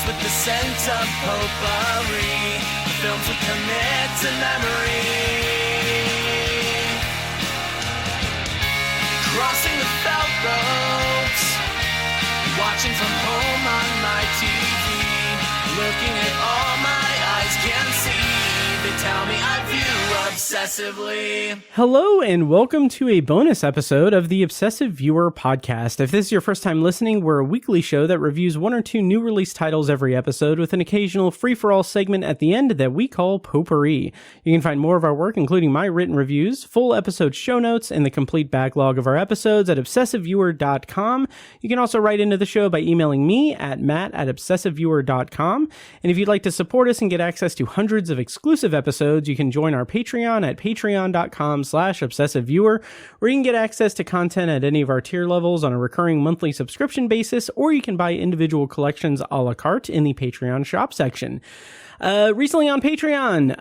with the scent of potpourri, the films we commit to memory. Crossing the felt ropes, watching from home on my TV, looking at all my eyes can see. They tell me I view obsessively. Hello and welcome to a bonus episode of the Obsessive Viewer podcast. If this is your first time listening, we're a weekly show that reviews one or two new release titles every episode with an occasional free-for-all segment at the end that we call Potpourri. You can find more of our work, including my written reviews, full episode show notes, and the complete backlog of our episodes at obsessiveviewer.com. You can also write into the show by emailing me at matt@obsessiveviewer.com. And if you'd like to support us and get access to hundreds of exclusive episodes, you can join our Patreon at patreon.com/obsessiveviewer, where you can get access to content at any of our tier levels on a recurring monthly subscription basis, or you can buy individual collections a la carte in the Patreon shop section. Recently on Patreon,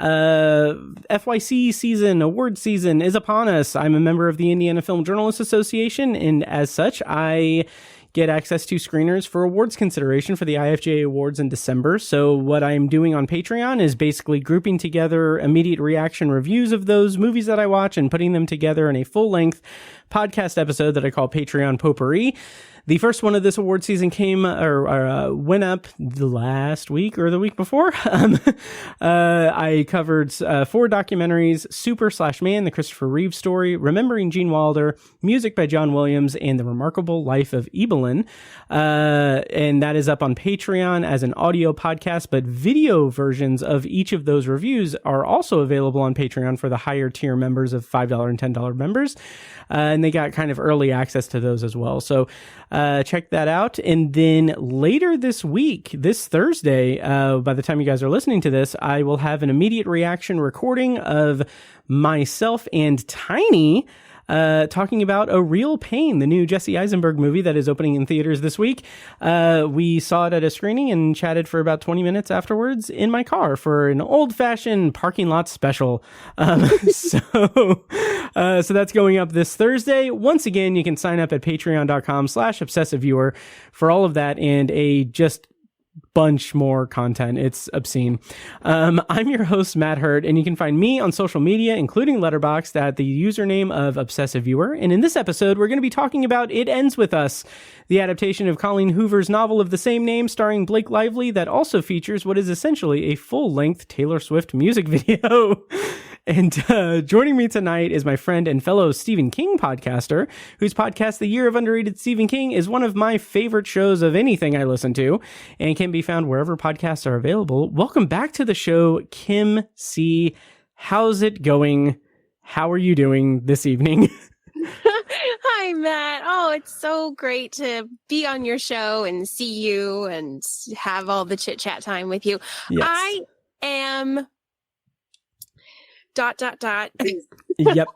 FYC season, award season is upon us. I'm a member of the Indiana Film Journalists Association, and as such, I get access to screeners for awards consideration for the IFJA Awards in December. So what I'm doing on Patreon is basically grouping together immediate reaction reviews of those movies that I watch and putting them together in a full-length podcast episode that I call Patreon Potpourri. The first one of this award season went up the last week or the week before. I covered 4 documentaries: Super/Man, the Christopher Reeve story, Remembering Gene Wilder, music by John Williams, and The Remarkable Life of Evelyn. And that is up on Patreon as an audio podcast, but video versions of each of those reviews are also available on Patreon for the higher tier members of $5 and $10 members. And they got kind of early access to those as well. So check that out. And then later this week, this Thursday, by the time you guys are listening to this, I will have an immediate reaction recording of myself and Tiny talking about A Real Pain, the new Jesse Eisenberg movie that is opening in theaters this week. We saw it at a screening and chatted for about 20 minutes afterwards in my car for an old-fashioned parking lot special. So that's going up this Thursday. Once again, you can sign up at patreon.com/obsessiveviewer for all of that and a just bunch more content. It's obscene. I'm your host, Matt Hurd, and you can find me on social media, including Letterboxd, at the username of Obsessive Viewer. And in this episode, we're going to be talking about It Ends With Us, the adaptation of Colleen Hoover's novel of the same name, starring Blake Lively, that also features what is essentially a full-length Taylor Swift music video. And joining me tonight is my friend and fellow Stephen King podcaster, whose podcast, The Year of Underrated Stephen King, is one of my favorite shows of anything I listen to, and can be found wherever podcasts are available. Welcome back to the show, Kim C. How's it going? How are you doing this evening? Hi, Matt. Oh, it's so great to be on your show and see you and have all the chit-chat time with you. Yes. I am... ... Yep.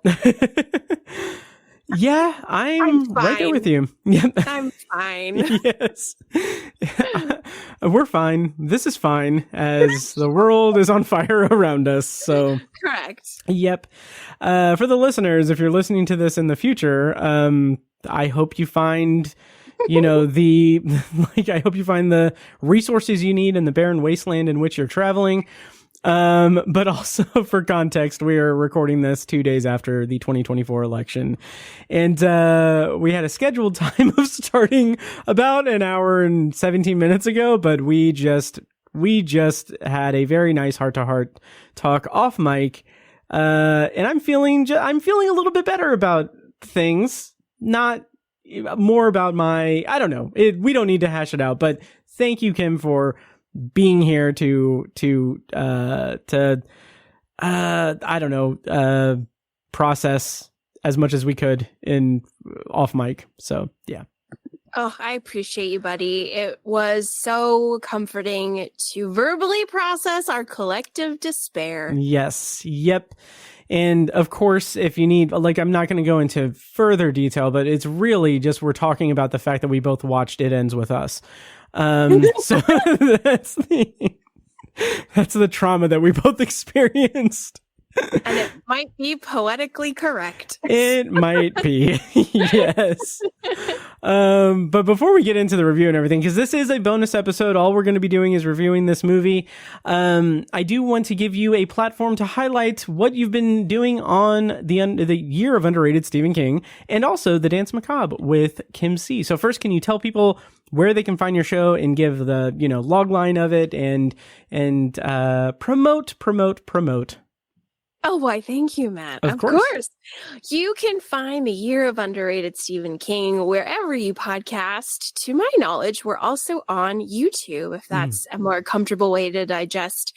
Yeah, I'm right there with you. Yep. I'm fine. Yes. We're fine. This is fine as the world is on fire around us. So Correct. Yep. For the listeners, if you're listening to this in the future, I hope you find I hope you find the resources you need in the barren wasteland in which you're traveling. But also for context, we are recording this 2 days after the 2024 election. And, we had a scheduled time of starting about an hour and 17 minutes ago, but we just had a very nice heart-to-heart talk off mic. And I'm feeling a little bit better about things, not more about I don't know. We don't need to hash it out, but thank you, Kim, for being here to process as much as we could in off mic. So yeah. Oh, I appreciate you, buddy. It was so comforting to verbally process our collective despair. Yes. Yep. And of course, if you need, I'm not going to go into further detail, but it's really just, we're talking about the fact that we both watched It Ends With Us. So that's the trauma that we both experienced. And it might be poetically correct. It might be. Yes. But before we get into the review and everything, because this is a bonus episode, all we're going to be doing is reviewing this movie. I do want to give you a platform to highlight what you've been doing on the year of underrated Stephen King, and also the Dance Macabre with Kim C. So first, can you tell people where they can find your show and give the log line of it and promote? Oh, why, thank you, Matt. Of course. You can find the Year of Underrated Stephen King wherever you podcast. To my knowledge, we're also on YouTube, if that's a more comfortable way to digest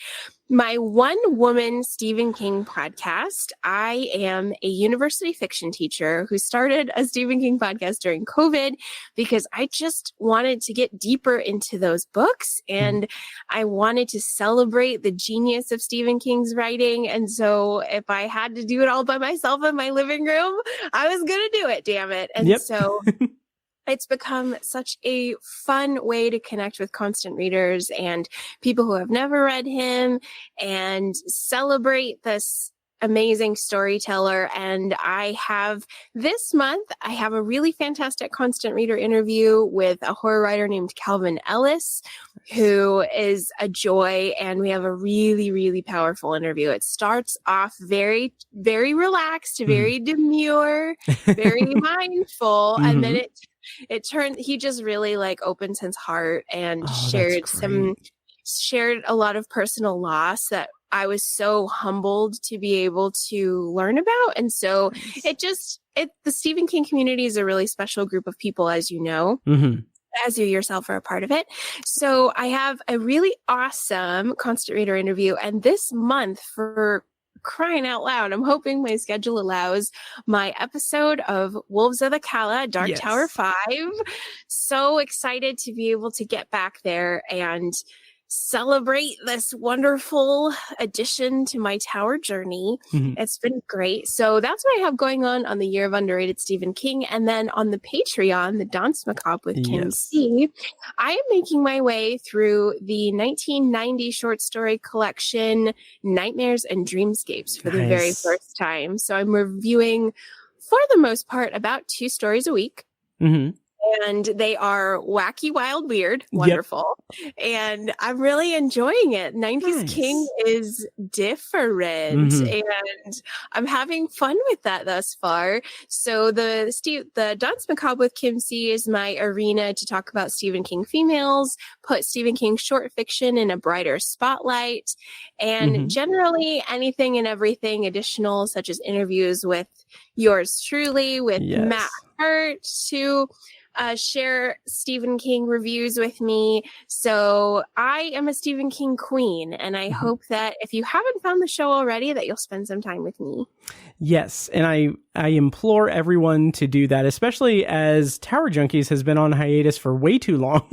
my one-woman Stephen King podcast. I am a university fiction teacher who started a Stephen King podcast during COVID because I just wanted to get deeper into those books, and I wanted to celebrate the genius of Stephen King's writing. And so if I had to do it all by myself in my living room, I was going to do it, damn it. And so it's become such a fun way to connect with constant readers and people who have never read him and celebrate this amazing storyteller. And this month, I have a really fantastic constant reader interview with a horror writer named Calvin Ellis, who is a joy. And we have a really, really powerful interview. It starts off very, very relaxed, very demure, very mindful. And then he just really opens his heart and shared a lot of personal loss that I was so humbled to be able to learn about. And so the Stephen King community is a really special group of people, as you know. As you yourself are a part of it. So I have a really awesome constant reader interview. And this month, for crying out loud, I'm hoping my schedule allows, my episode of Wolves of the Calla, Dark Tower 5. So excited to be able to get back there and celebrate this wonderful addition to my tower journey. It's been great. So that's what I have going on the Year of Underrated Stephen King. And then on the Patreon, the Dance Macabre with Kim C, I am making my way through the 1990 short story collection Nightmares and Dreamscapes for the very first time. So I'm reviewing, for the most part, about 2 stories a week. And they are wacky, wild, weird, wonderful. And I'm really enjoying it. 90s King is different. And I'm having fun with that thus far. So the Dance Macabre with Kim C is my arena to talk about Stephen King females, put Stephen King short fiction in a brighter spotlight, and generally anything and everything additional, such as interviews with yours truly, with Matt Hurt, to share Stephen King reviews with me. So I am a Stephen King queen, and I hope that if you haven't found the show already, that you'll spend some time with me. Yes, and I implore everyone to do that, especially as Tower Junkies has been on hiatus for way too long.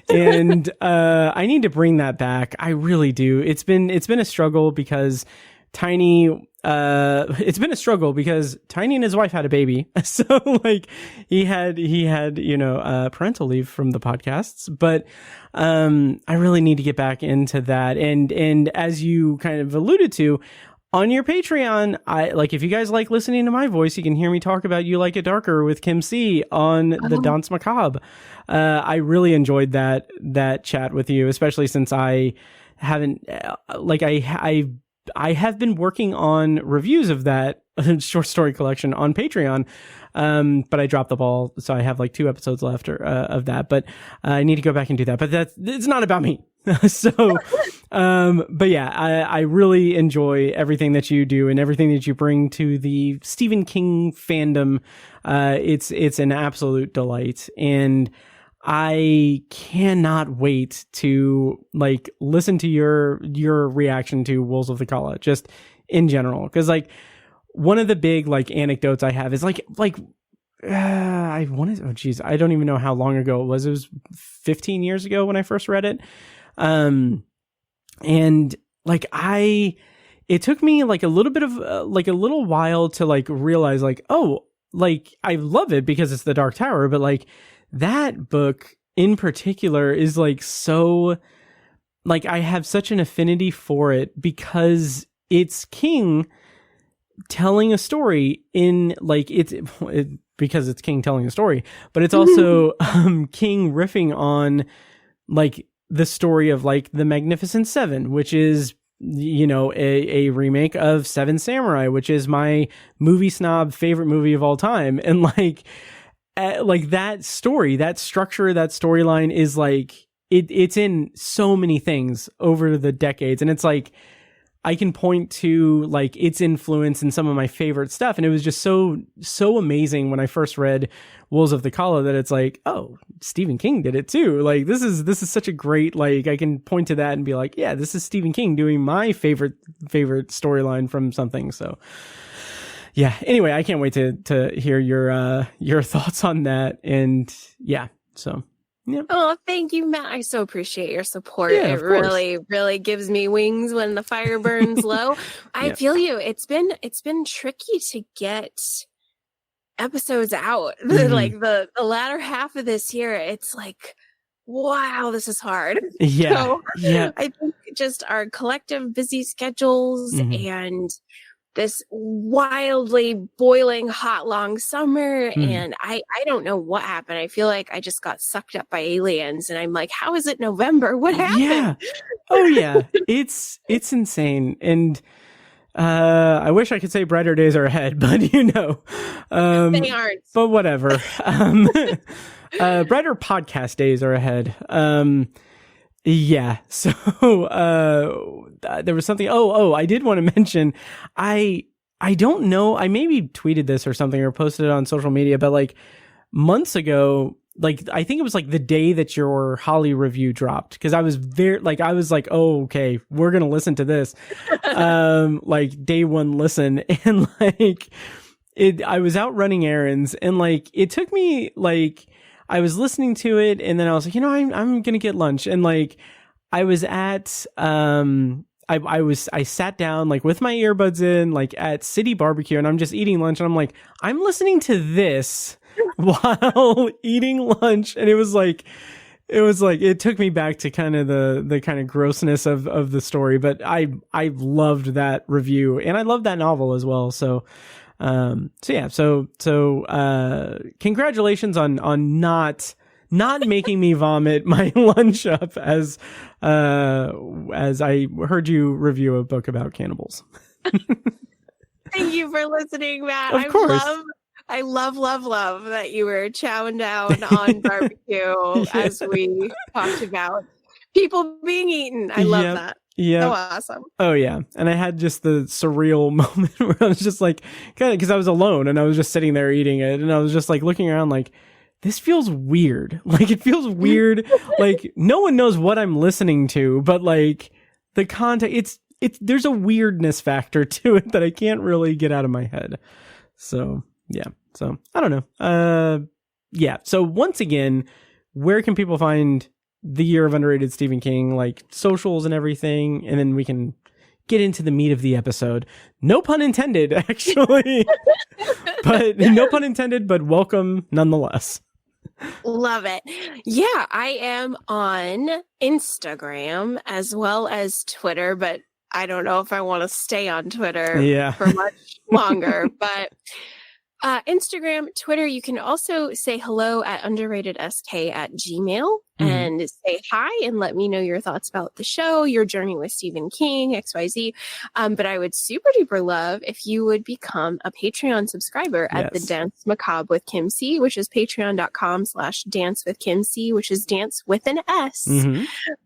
And I need to bring that back. I really do. It's been a struggle because Tiny and his wife had a baby. So he had parental leave from the podcasts, but I really need to get back into that. And as you kind of alluded to, on your Patreon, if you guys like listening to my voice, you can hear me talk about You Like It Darker with Kim C on the Dance Macabre. I really enjoyed that chat with you, especially since I haven't I have been working on reviews of that short story collection on Patreon, but I dropped the ball, so I have 2 episodes left of that. But I need to go back and do that. But it's not about me. So, but yeah, I really enjoy everything that you do and everything that you bring to the Stephen King fandom. It's an absolute delight, and I cannot wait to listen to your reaction to Wolves of the Calla, just in general. Cause one of the big anecdotes I have is I don't even know how long ago it was. It was 15 years ago when I first read it. And it took me a little bit of a little while to realize I love it because it's the Dark Tower, but that book in particular is so I have such an affinity for it because it's King telling a story in like because it's King telling a story, but it's also King riffing on like the story of like the Magnificent Seven, which is, you know, a remake of Seven Samurai, which is my movie snob favorite movie of all time. And like that story, that structure, that storyline is like it's in so many things over the decades, and it's like I can point to like its influence in some of my favorite stuff. And it was just so amazing when I first read Wolves of the Kala that it's like, oh, Stephen King did it too. Like this is such a great, like I can point to that and be like, yeah, this is Stephen King doing my favorite storyline from something. So yeah, anyway, I can't wait to hear your thoughts on that. And yeah, so yeah. Oh, thank you, Matt. I so appreciate your support. Yeah, it really, really gives me wings when the fire burns low. I feel you. It's been tricky to get episodes out. Like the latter half of this year, it's like, wow, this is hard. Yeah. So yeah. I think just our collective busy schedules and this wildly boiling hot long summer, and I don't know what happened. I feel like I just got sucked up by aliens, and I'm like, how is it November? What happened? Yeah. Oh yeah. It's insane. And I wish I could say brighter days are ahead, but you know, they aren't. But whatever. Brighter podcast days are ahead. Yeah. So, there was something. Oh, I did want to mention, I don't know. I maybe tweeted this or something or posted it on social media, but like months ago, like, I think it was like the day that your Holly review dropped. Cause I was oh, okay, we're going to listen to this. Like day one listen. And like I was out running errands, and like, it took me like, I was listening to it, and then I was like, you know, I'm gonna get lunch, and like, I was at I sat down like with my earbuds in, like at City Barbecue, and I'm just eating lunch, and I'm like, I'm listening to this while eating lunch, and it was like it took me back to kind of the kind of grossness of the story, but I loved that review, and I loved that novel as well, so. So congratulations on not making me vomit my lunch up as I heard you review a book about cannibals. Thank you for listening, Matt. Of course. I love that you were chowing down on barbecue as we talked about people being eaten. I love that. Yeah. So awesome. Oh yeah. And I had just the surreal moment where I was just like, kind of, because I was alone and I was just sitting there eating it, and I was just like looking around like, this feels weird. Like it feels weird. Like no one knows what I'm listening to, but like the content, there's a weirdness factor to it that I can't really get out of my head. So yeah. So I don't know. Yeah. So once again, where can people find the Year of Underrated Stephen King, like socials and everything, and then we can get into the meat of the episode. No pun intended, actually. But no pun intended, but welcome nonetheless. Love it. Yeah, I am on Instagram as well as Twitter, but I don't know if I want to stay on Twitter for much longer. But Instagram, Twitter, you can also say hello at underratedsk@gmail.com and say hi and let me know your thoughts about the show, your journey with Stephen King, XYZ. But I would super duper love if you would become a Patreon subscriber at the Dance Macabre with Kim C, which is patreon.com/dance with Kim C, which is dance with an S.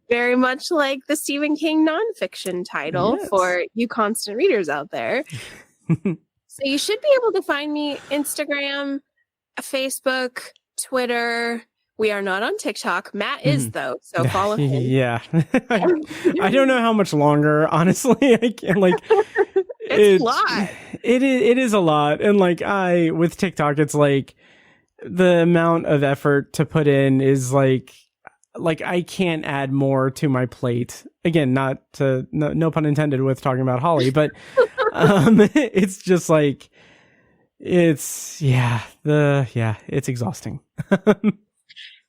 Very much like the Stephen King nonfiction title for you constant readers out there. So you should be able to find me Instagram, Facebook, Twitter. We are not on TikTok. Matt is though, so follow him. Yeah. I don't know how much longer, honestly. I can't it's a lot. It is a lot. And like with TikTok, it's like the amount of effort to put in is like I can't add more to my plate. Again, no pun intended with talking about Holly, but it's just like it's exhausting.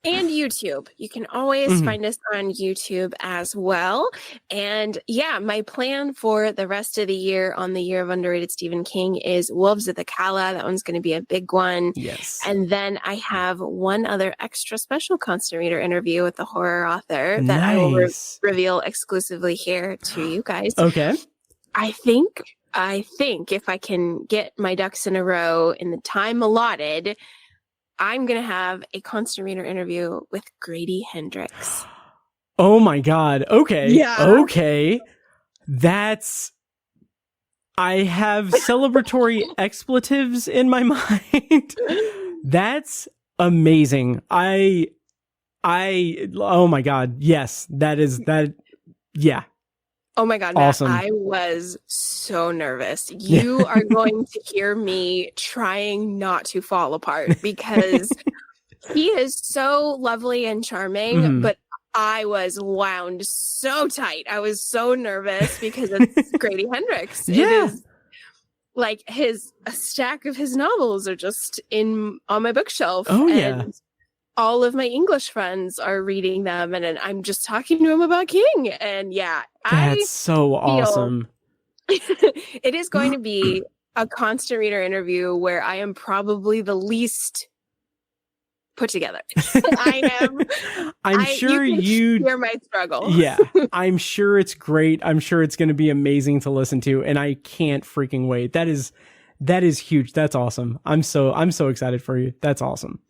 And YouTube. You can always find us on YouTube as well. And yeah, my plan for the rest of the year on the Year of Underrated Stephen King is Wolves of the Cala. That one's going to be a big one. Yes. And then I have one other extra special constant reader interview with the horror author that I will reveal exclusively here to you guys. Okay. I think if I can get my ducks in a row in the time allotted, I'm going to have a constant reader interview with Grady Hendrix. Oh my God. Okay. Yeah. Okay. I have celebratory expletives in my mind. That's amazing. Oh my God. Yes. Yeah. Oh my God, Matt, awesome. I was so nervous. You are going to hear me trying not to fall apart because he is so lovely and charming, but I was wound so tight. I was so nervous because it's Grady Hendrix. Yeah. It is like a stack of his novels are just on my bookshelf. Oh, and yeah. all of my English friends are reading them, and I'm just talking to him about King. And yeah, that's so awesome. It is going to be a constant reader interview where I am probably the least put together. I'm sure you hear my struggle. Yeah, I'm sure it's great. I'm sure it's going to be amazing to listen to, and I can't freaking wait. That is huge. That's awesome. I'm so excited for you. That's awesome.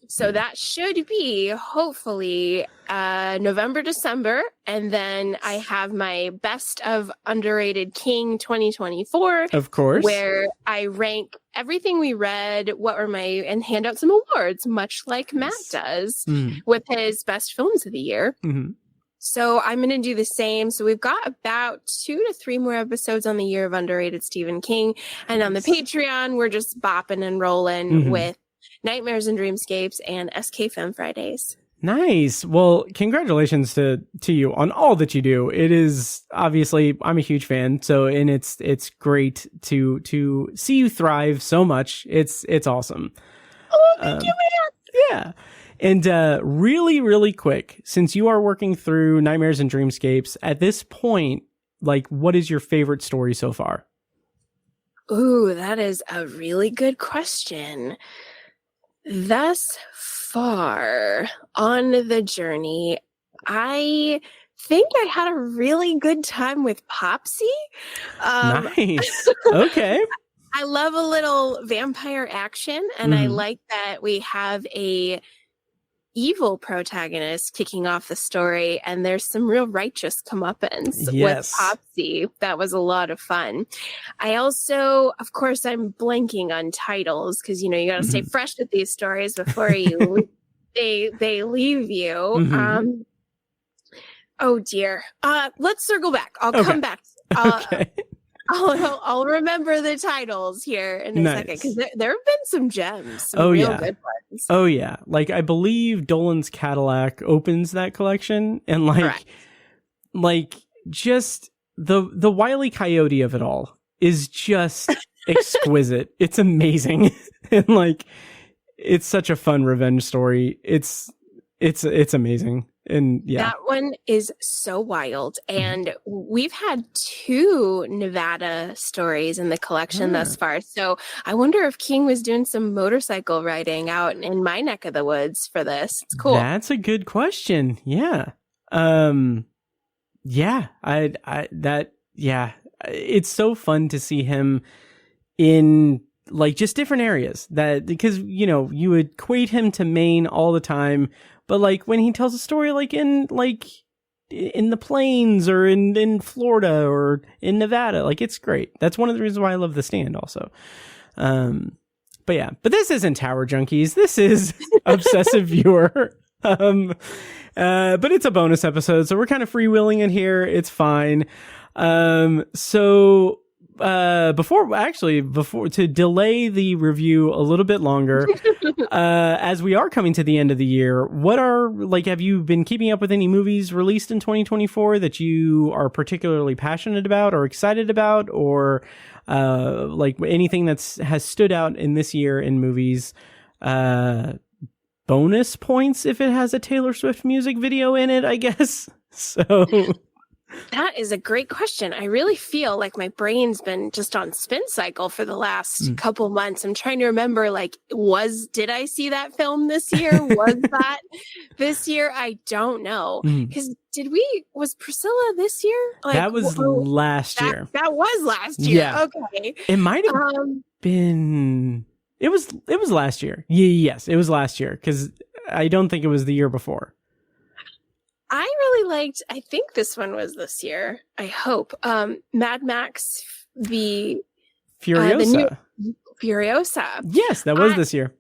So that should be hopefully November, December. And then I have my Best of Underrated King 2024. Of course. Where I rank everything we read, and hand out some awards, much like Matt does with his best films of the year. Mm-hmm. So I'm going to do the same. So we've got about 2 to 3 more episodes on the Year of Underrated Stephen King. And on the Patreon, we're just bopping and rolling with Nightmares and Dreamscapes and SK Film Fridays. Nice. Well, congratulations to you on all that you do. It is obviously, I'm a huge fan. So, and it's great to see you thrive so much. It's awesome. Oh, thank you, man. Yeah. And really, really quick, since you are working through Nightmares and Dreamscapes at this point, like, what is your favorite story so far? Ooh, that is a really good question. Thus far on the journey, I think I had a really good time with Popsy. Nice. Okay. I love a little vampire action, and I like that we have a evil protagonist kicking off the story, and there's some real righteous comeuppance with Popsy. That was a lot of fun. I also, of course, I'm blanking on titles because you got to stay fresh with these stories before you they leave you. Oh dear. Let's circle back. I'll come back. Okay. I'll remember the titles here in a second because there have been some gems. Some real good ones. Oh yeah. Like I believe Dolan's Cadillac opens that collection, and like just the Wile E. Coyote of it all is just exquisite. It's amazing. And like it's such a fun revenge story. It's amazing. And yeah, that one is so wild. And we've had 2 Nevada stories in the collection thus far. So I wonder if King was doing some motorcycle riding out in my neck of the woods for this. It's cool. That's a good question. Yeah. It's so fun to see him in like just different areas because you would equate him to Maine all the time. But like when he tells a story like in the plains or in Florida or in Nevada, like it's great. That's one of the reasons why I love The Stand also. But this isn't Tower Junkies. This is Obsessive Viewer. But it's a bonus episode, so we're kind of freewheeling in here. It's fine. Before to delay the review a little bit longer, as we are coming to the end of the year, have you been keeping up with any movies released in 2024 that you are particularly passionate about or excited about, or anything has stood out in this year in movies? bonus points if it has a Taylor Swift music video in it, I guess. So that is a great question. I really feel like my brain's been just on spin cycle for the last couple months. I'm trying to remember, like, did I see that film this year? Was that this year? I don't know. Because was Priscilla this year? Like, that was last year. That was last year. Yeah. Okay. It might have been, it was last year. Yes, it was last year. Because I don't think it was the year before. I really liked, I think this one was this year, I hope, Mad Max, the Furiosa. Furiosa. Yes, that was this year.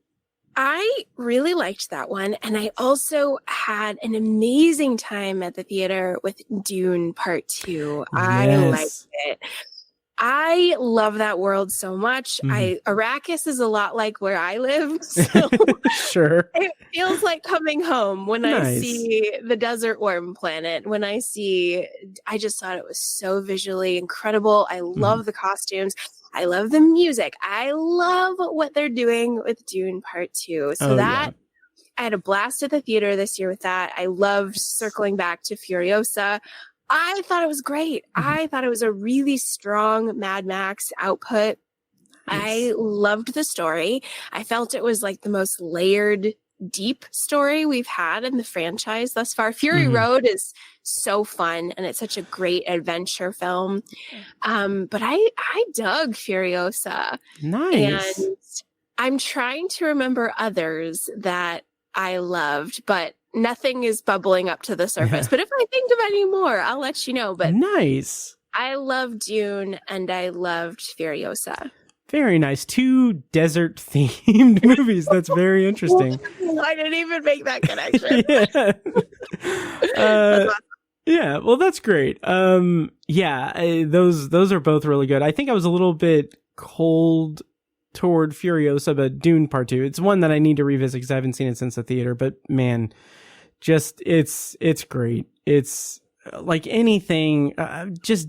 I really liked that one. And I also had an amazing time at the theater with Dune Part 2. I liked it. I love that world so much. Arrakis is a lot like where I live. So sure. It feels like coming home when I see the desert worm planet. I just thought it was so visually incredible. I love the costumes. I love the music. I love what they're doing with Dune Part 2. So I had a blast at the theater this year with that. I loved circling back to Furiosa. I thought it was great. I thought it was a really strong Mad Max output. I loved the story. I felt it was like the most layered, deep story we've had in the franchise thus far. Fury Road is so fun, and it's such a great adventure film. But I dug Furiosa. Nice. And I'm trying to remember others that I loved, but nothing is bubbling up to the surface. But if I think of any more, I'll let you know. But nice. I loved Dune and I loved Furiosa. Very nice. 2 desert themed movies. That's very interesting. I didn't even make that connection. Yeah, well, that's great. Those are both really good. I think I was a little bit cold toward Furiosa, but Dune Part 2. It's one that I need to revisit because I haven't seen it since the theater. But man, just it's great. It's like anything. It's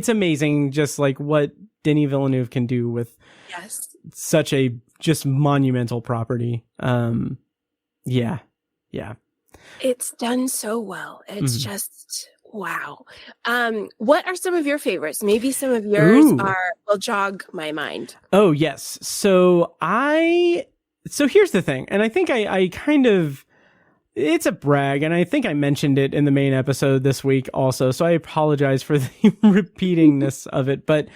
amazing. Just like what Denis Villeneuve can do with such a just monumental property. Yeah. It's done so well. It's just wow. What are some of your favorites? Maybe some of yours will jog my mind. Oh, yes. So here's the thing. And I think I kind of, it's a brag. And I think I mentioned it in the main episode this week also. So I apologize for the repeatingness of it. But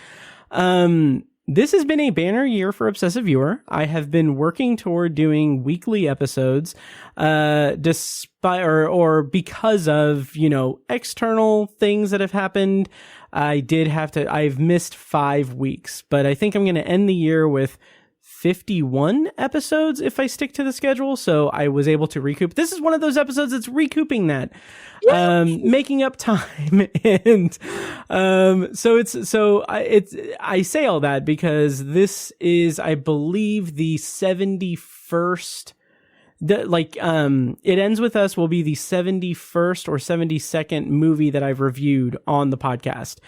this has been a banner year for Obsessive Viewer. I have been working toward doing weekly episodes, despite or because of, external things that have happened. I've missed 5 weeks, but I think I'm going to end the year with 51 episodes if I stick to the schedule. So I was able to recoup. This is one of those episodes that's recouping that, making up time. And, I say all that because this is, I believe, the 71st, It Ends With Us will be the 71st or 72nd movie that I've reviewed on the podcast.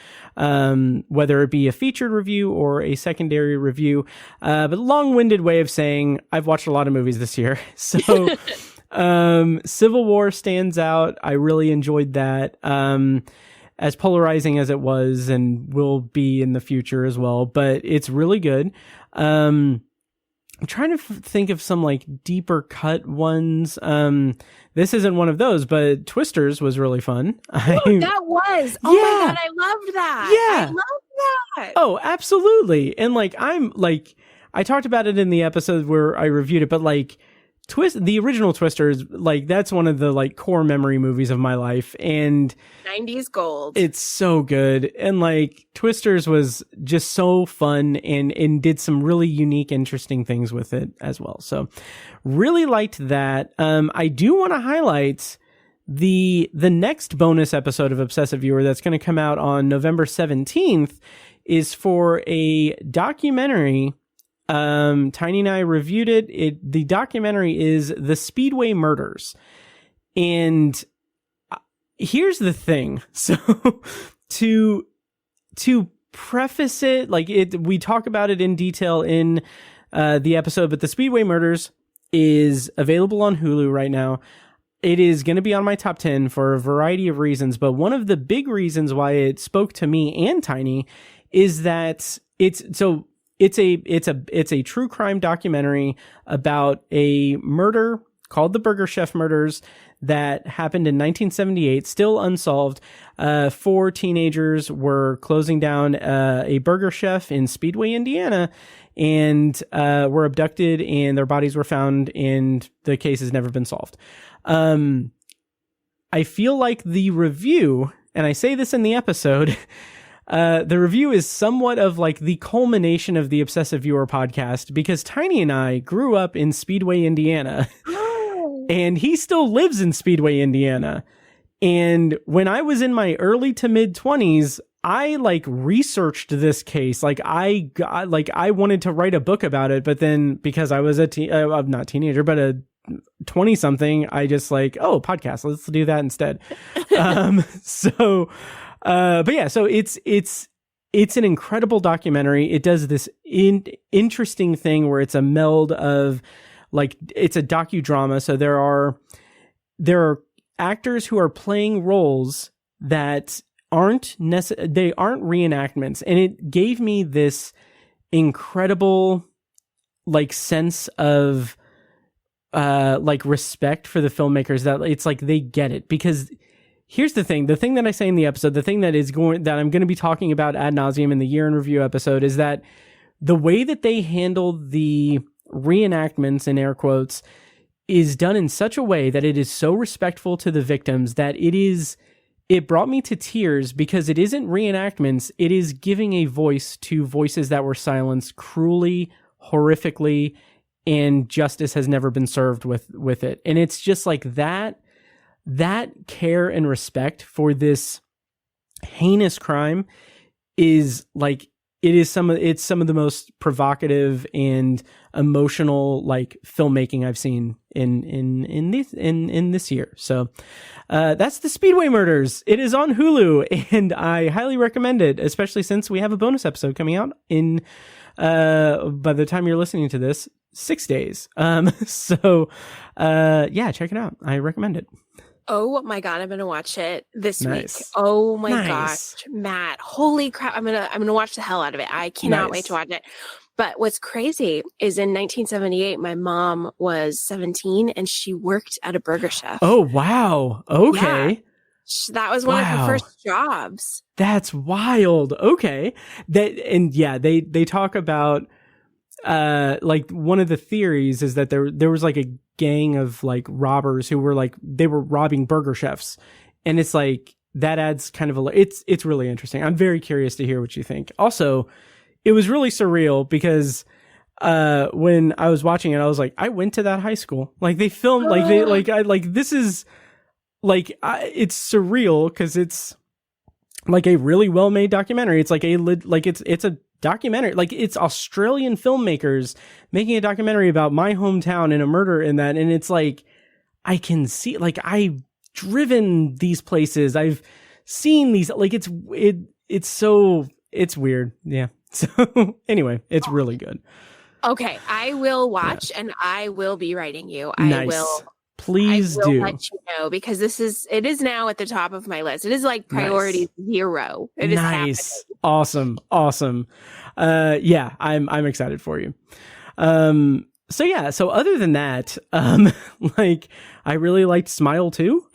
Whether it be a featured review or a secondary review. But long-winded way of saying I've watched a lot of movies this year. So, Civil War stands out. I really enjoyed that. As polarizing as it was and will be in the future as well, but it's really good. I'm trying to think of some deeper cut ones. This isn't one of those, but Twisters was really fun. That was. Oh my God, I loved that. Yeah. I loved that. Oh, absolutely. And I talked about it in the episode where I reviewed it, but the original Twisters, that's one of the core memory movies of my life, and 90s gold. It's so good. And Twisters was just so fun and did some really unique, interesting things with it as well. So really liked that. I do want to highlight the next bonus episode of Obsessive Viewer that's going to come out on November 17th is for a documentary. Tiny and I reviewed it. The documentary is The Speedway Murders. And here's the thing. So to preface it, we talk about it in detail in the episode, but The Speedway Murders is available on Hulu right now. It is going to be on my top 10 for a variety of reasons, but one of the big reasons why it spoke to me and Tiny is that it's a true crime documentary about a murder called the Burger Chef murders that happened in 1978, still unsolved. 4 teenagers were closing down a Burger Chef in Speedway, Indiana, and were abducted, and their bodies were found, and the case has never been solved. I feel like the review, and I say this in the episode, the review is somewhat of like the culmination of the Obsessive Viewer podcast, because Tiny and I grew up in Speedway, Indiana, and he still lives in Speedway, Indiana. And when I was in my early to mid 20s, I like researched this case. I wanted to write a book about it, but then because I was not teenager, but a 20 something, I just like, podcast, let's do that instead. So it's an incredible documentary. It does this interesting thing where it's a meld of like, it's a docudrama. So there are actors who are playing roles that aren't reenactments. And it gave me this incredible like sense of like respect for the filmmakers, that it's like they get it. Because here's the thing that I say in the episode, the thing that I'm going to be talking about ad nauseum in the year in review episode, is that the way that they handle the reenactments, in air quotes, is done in such a way that it is so respectful to the victims that it brought me to tears, because it isn't reenactments. It is giving a voice to voices that were silenced cruelly, horrifically, and justice has never been served with it. And it's just like that care and respect for this heinous crime is like, it's some of the most provocative and emotional like filmmaking I've seen in this year. So that's the Speedway Murders. It is on Hulu, and I highly recommend it, especially since we have a bonus episode coming out in by the time you're listening to this, 6 days. So check it out. I recommend it. Oh my God, I'm gonna watch it this week. Nice. Oh my Nice. gosh, Matt! Holy crap! I'm gonna watch the hell out of it. I cannot wait to watch it. But what's crazy is in 1978, my mom was 17 and she worked at a Burger Chef. Oh wow! Okay. Yeah. That was one of her first jobs. That's wild. Okay. They talk about like one of the theories is that there was like a gang of like robbers who were like, they were robbing Burger Chefs, and it's like that adds kind of it's really interesting. I'm very curious to hear what you think. Also, it was really surreal because when I was watching it, I was like, I went to that high school. Like they filmed this is like it's surreal because it's like a really well made documentary. It's like it's a documentary, like it's Australian filmmakers making a documentary about my hometown and a murder in that. And it's like, I can see, like I've driven these places. I've seen these, like it's weird. Yeah. So anyway, it's really good. Okay. I will watch and I will be writing you. Nice. I will. Please I will do. let you know, because it is now at the top of my list. It is like priority 0. It is nice. happening. Awesome. Yeah, I'm excited for you. So other than that, like I really liked Smile too.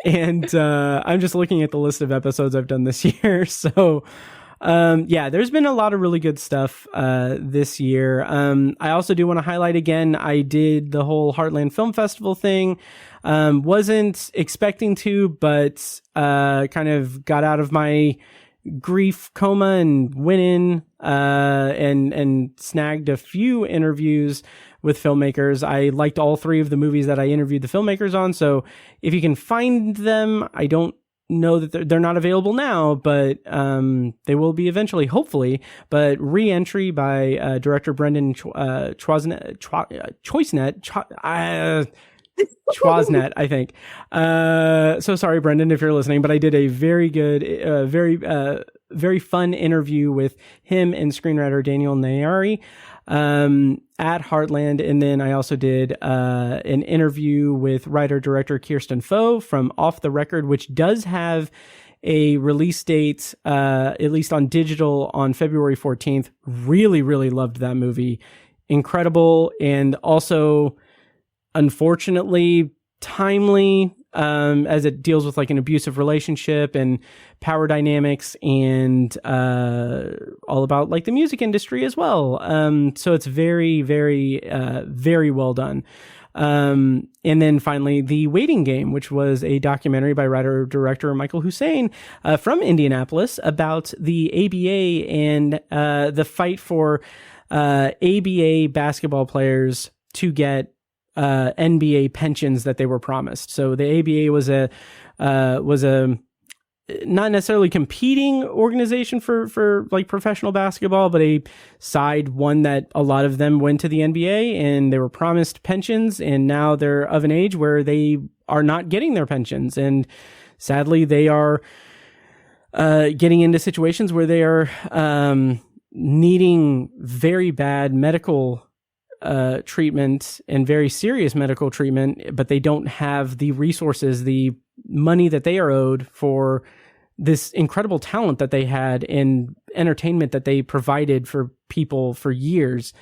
And I'm just looking at the list of episodes I've done this year. So there's been a lot of really good stuff this year. I also do want to highlight again, I did the whole Heartland Film Festival thing. Wasn't expecting to, but kind of got out of my grief coma and went in and snagged a few interviews with filmmakers. I liked all 3 of the movies that I interviewed the filmmakers on. So if you can find them, I don't know that they're not available now, but they will be eventually, hopefully. But Re-Entry by director Brendan Choisnet, I think. So sorry, Brendan, if you're listening, but I did a very good, very fun interview with him and screenwriter Daniel Nayari. at Heartland. And then I also did an interview with writer-director Kirsten Foe from Off the Record, which does have a release date, at least on digital, on February 14th. Really, really loved that movie. Incredible. And also, unfortunately, timely, as it deals with like an abusive relationship and power dynamics and all about like the music industry as well. So it's very, very, very well done. And then finally, The Waiting Game, which was a documentary by writer-director Michael Hussein from Indianapolis about the ABA and the fight for ABA basketball players to get NBA pensions that they were promised. So the ABA was a not necessarily competing organization for like professional basketball, but a side one that a lot of them went to the NBA and they were promised pensions, and now they're of an age where they are not getting their pensions, and sadly they are getting into situations where they are needing very bad medical treatment and very serious medical treatment, but they don't have the resources, the money that they are owed for this incredible talent that they had and entertainment that they provided for people for years.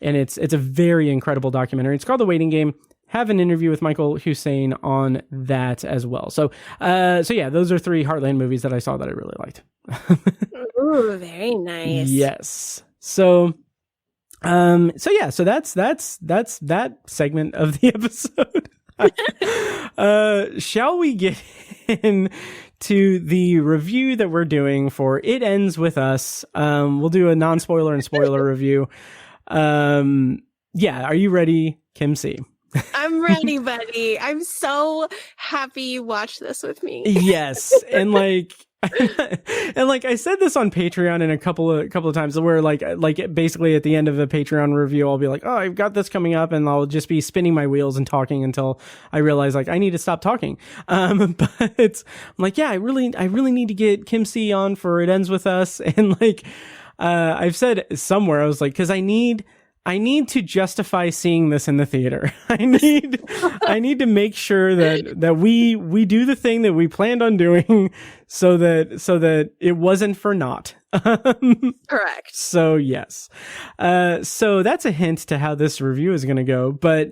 And it's a very incredible documentary. It's called The Waiting Game. Have an interview with Michael Hussein on that as well. So yeah, those are 3 Heartland movies that I saw that I really liked. Ooh, very nice. Yes. So that's that segment of the episode. Shall we get into the review that we're doing for It Ends With Us? We'll do a non-spoiler and spoiler review. Are you ready, Kim C? I'm ready, buddy. I'm so happy you watched this with me. Yes. And like I said this on Patreon in a couple of times, where like basically at the end of a Patreon review, I'll be like, oh, I've got this coming up, and I'll just be spinning my wheels and talking until I realize like I need to stop talking. But I'm like, yeah, I really need to get Kim C on for It Ends With Us. And like, I've said somewhere, I was like, cause I need to justify seeing this in the theater. I need to make sure that we do the thing that we planned on doing, so that it wasn't for naught. Correct. So yes. So that's a hint to how this review is going to go, but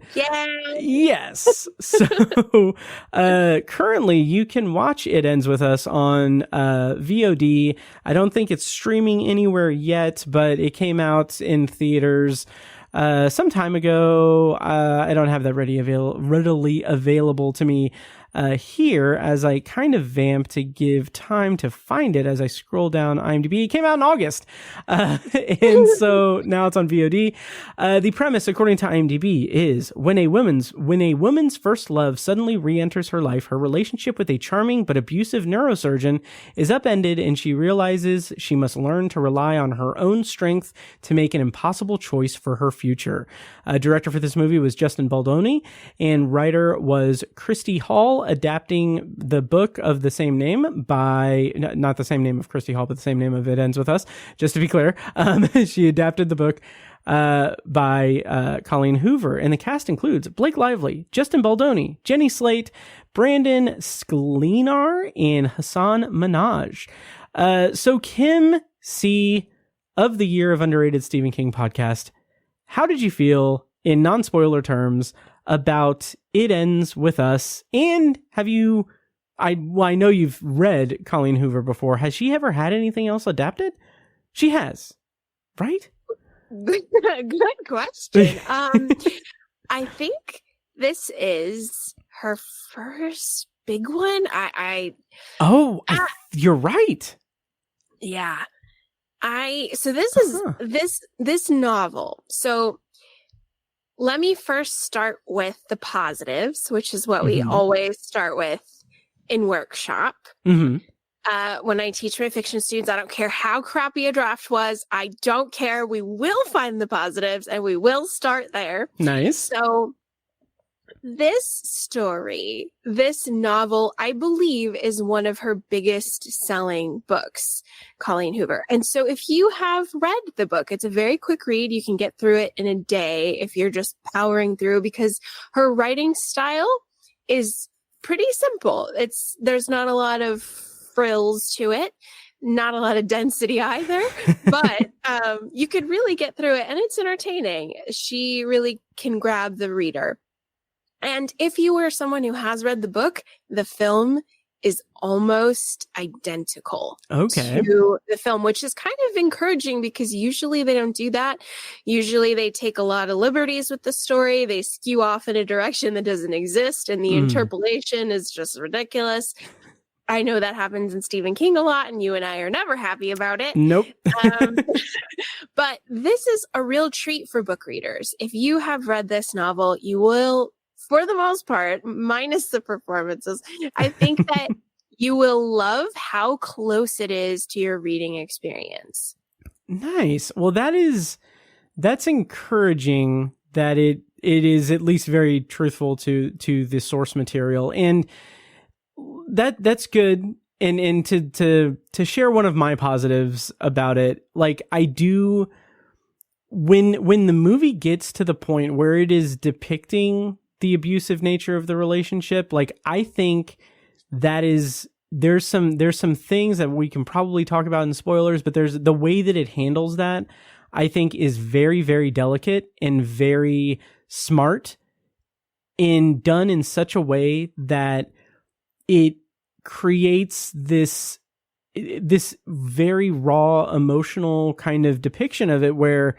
yes. So, currently you can watch It Ends With Us on, VOD. I don't think it's streaming anywhere yet, but it came out in theaters, some time ago. I don't have that readily available to me here, as I kind of vamp to give time to find it as I scroll down IMDb. It came out in August. And so now it's on VOD. The premise, according to IMDb, is when a woman's first love suddenly re-enters her life, her relationship with a charming but abusive neurosurgeon is upended, and she realizes she must learn to rely on her own strength to make an impossible choice for her future. Director for this movie was Justin Baldoni, and writer was Christy Hall, adapting the book of the same name by, not the same name of Christy Hall, but the same name of It Ends With Us, just to be clear. She adapted the book by Colleen Hoover, and the cast includes Blake Lively, Justin Baldoni, Jenny Slate, Brandon Sklenar, and Hassan Minaj. So Kim C. of the Year of Underrated Stephen King podcast, how did you feel, in non-spoiler terms, about It Ends With Us? And have you, I know you've read Colleen Hoover before. Has she ever had anything else adapted? She has, right? Good question. I think this is her first big one. You're right. Yeah. So this is this novel. So let me first start with the positives, which is what we always start with in workshop. When I teach my fiction students, I don't care how crappy a draft was. I don't care. We will find the positives and we will start there. Nice. So This story, this novel, I believe is one of her biggest selling books, Colleen Hoover. And so if you have read the book, it's a very quick read. You can get through it in a day if you're just powering through, because her writing style is pretty simple. There's not a lot of frills to it, not a lot of density either, but you could really get through it, and it's entertaining. She really can grab the reader. And if you were someone who has read the book, the film is almost identical to the film, which is kind of encouraging because usually they don't do that. Usually they take a lot of liberties with the story. They skew off in a direction that doesn't exist, and the interpolation is just ridiculous. I know that happens in Stephen King a lot, and you and I are never happy about it. Nope. But this is a real treat for book readers. If you have read this novel, you will, for the most part, minus the performances, I think that you will love how close it is to your reading experience. Nice. Well, that's encouraging that it is at least very truthful to the source material, and that's good. And to share one of my positives about it, like I do, when the movie gets to the point where it is depicting the abusive nature of the relationship, like I think that there's some things that we can probably talk about in spoilers, but there's the way that it handles that, I think is very, very delicate and very smart, and done in such a way that it creates this very raw emotional kind of depiction of it, where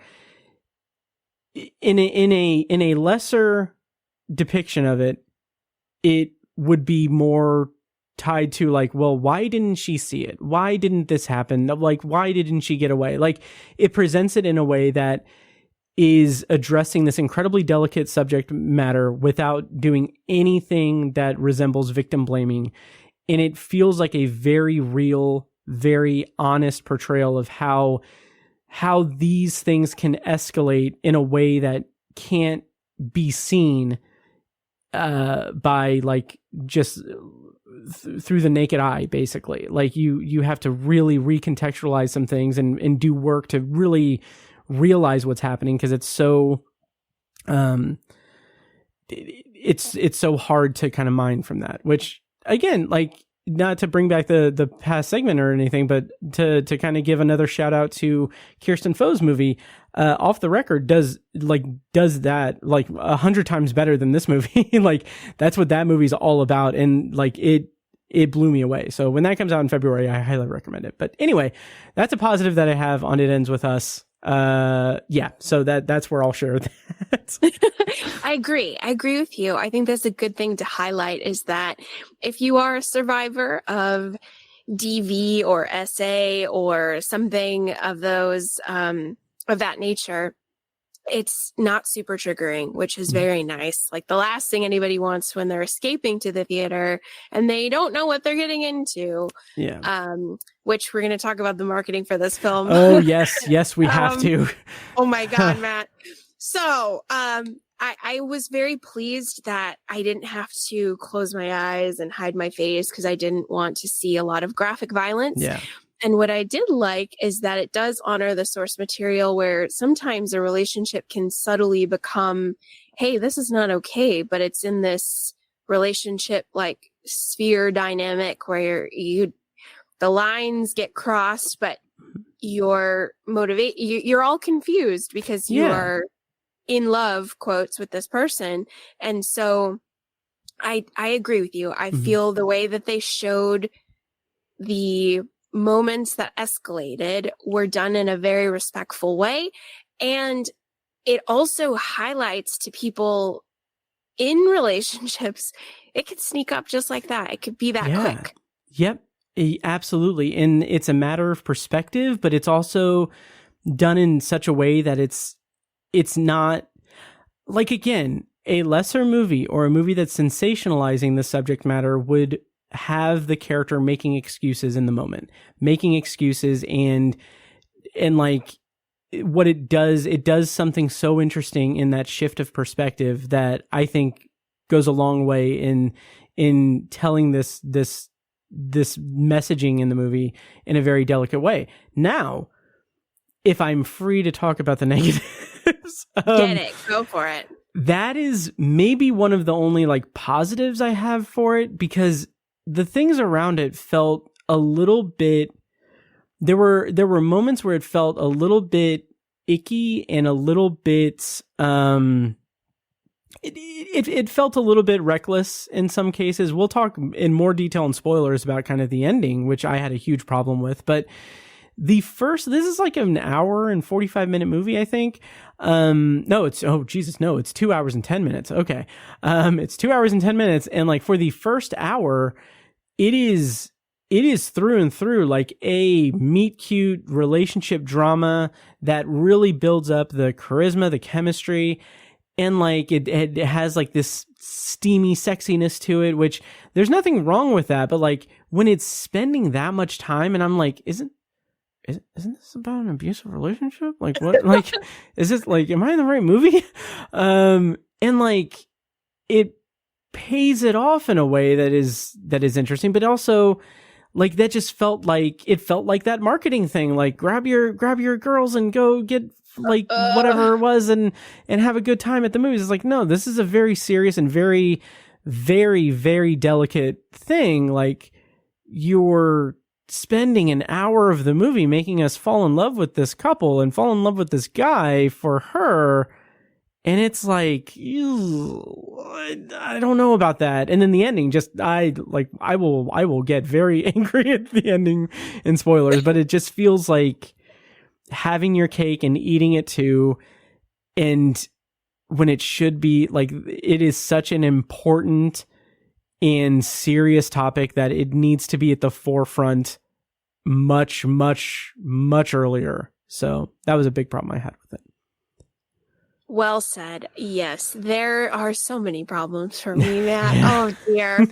in a lesser depiction of it, it would be more tied to like, well, why didn't she see it? Why didn't this happen? Like, why didn't she get away? Like, it presents it in a way that is addressing this incredibly delicate subject matter without doing anything that resembles victim blaming. And it feels like a very real, very honest portrayal of how these things can escalate in a way that can't be seen by like just through the naked eye, basically. Like you have to really recontextualize some things and do work to really realize what's happening, because it's so it's so hard to kind of mine from that, which again, like, not to bring back the past segment or anything, but to kind of give another shout out to Kirsten Fo's movie, Off the Record does that like 100 times better than this movie. Like, that's what that movie's all about. And like, it blew me away. So when that comes out in February, I highly recommend it. But anyway, that's a positive that I have on It Ends With Us. Yeah, so that's where I'll share that. I agree with you. I think that's a good thing to highlight, is that if you are a survivor of DV or SA or something of those of that nature, it's not super triggering, which is very nice. Like, the last thing anybody wants when they're escaping to the theater and they don't know what they're getting into. Yeah. Which we're going to talk about the marketing for this film. Oh, yes, we have to. Oh my God, Matt. So, I was very pleased that I didn't have to close my eyes and hide my face, because I didn't want to see a lot of graphic violence. Yeah. And what I did like is that it does honor the source material, where sometimes a relationship can subtly become, hey, this is not okay, but it's in this relationship like sphere dynamic where the lines get crossed, but you're all confused because you are in love, quotes, with this person. And so I agree with you. I feel the way that they showed the moments that escalated were done in a very respectful way. And it also highlights to people in relationships, it could sneak up just like that. It could be that quick. Yep, absolutely. And it's a matter of perspective, but it's also done in such a way that it's not like, again, a lesser movie or a movie that's sensationalizing the subject matter would have the character making excuses in the moment, making excuses, and like, what it does something so interesting in that shift of perspective that I think goes a long way in telling this messaging in the movie in a very delicate way. Now, if I'm free to talk about the negatives, get it, go for it. That is maybe one of the only like positives I have for it, because the things around it felt a little bit, there were moments where it felt a little bit icky and a little bit it felt a little bit reckless in some cases. We'll talk in more detail and spoilers about kind of the ending, which I had a huge problem with. But this is like an hour and 45-minute movie, I think. It's 2 hours and 10 minutes. Okay. It's 2 hours and 10 minutes. And like for the first hour, it is through and through like a meet cute relationship drama that really builds up the charisma, the chemistry. And like it has like this steamy sexiness to it, which there's nothing wrong with that. But like when it's spending that much time, and I'm like, isn't this about an abusive relationship? Like what? Like is this like, am I in the right movie? And like it pays it off in a way that is interesting, but also like that just felt like that marketing thing, like grab your girls and go get like whatever it was and have a good time at the movies. It's like, no, this is a very serious and very, very, very delicate thing. Like you're spending an hour of the movie making us fall in love with this couple and fall in love with this guy for her. And it's like, ew, I don't know about that. And then the ending, I will get very angry at the ending in spoilers, but it just feels like having your cake and eating it too. And when it should be like, it is such an important and serious topic that it needs to be at the forefront much, much, much earlier. So that was a big problem I had with it. Well said. Yes, there are so many problems for me, Matt. Oh dear.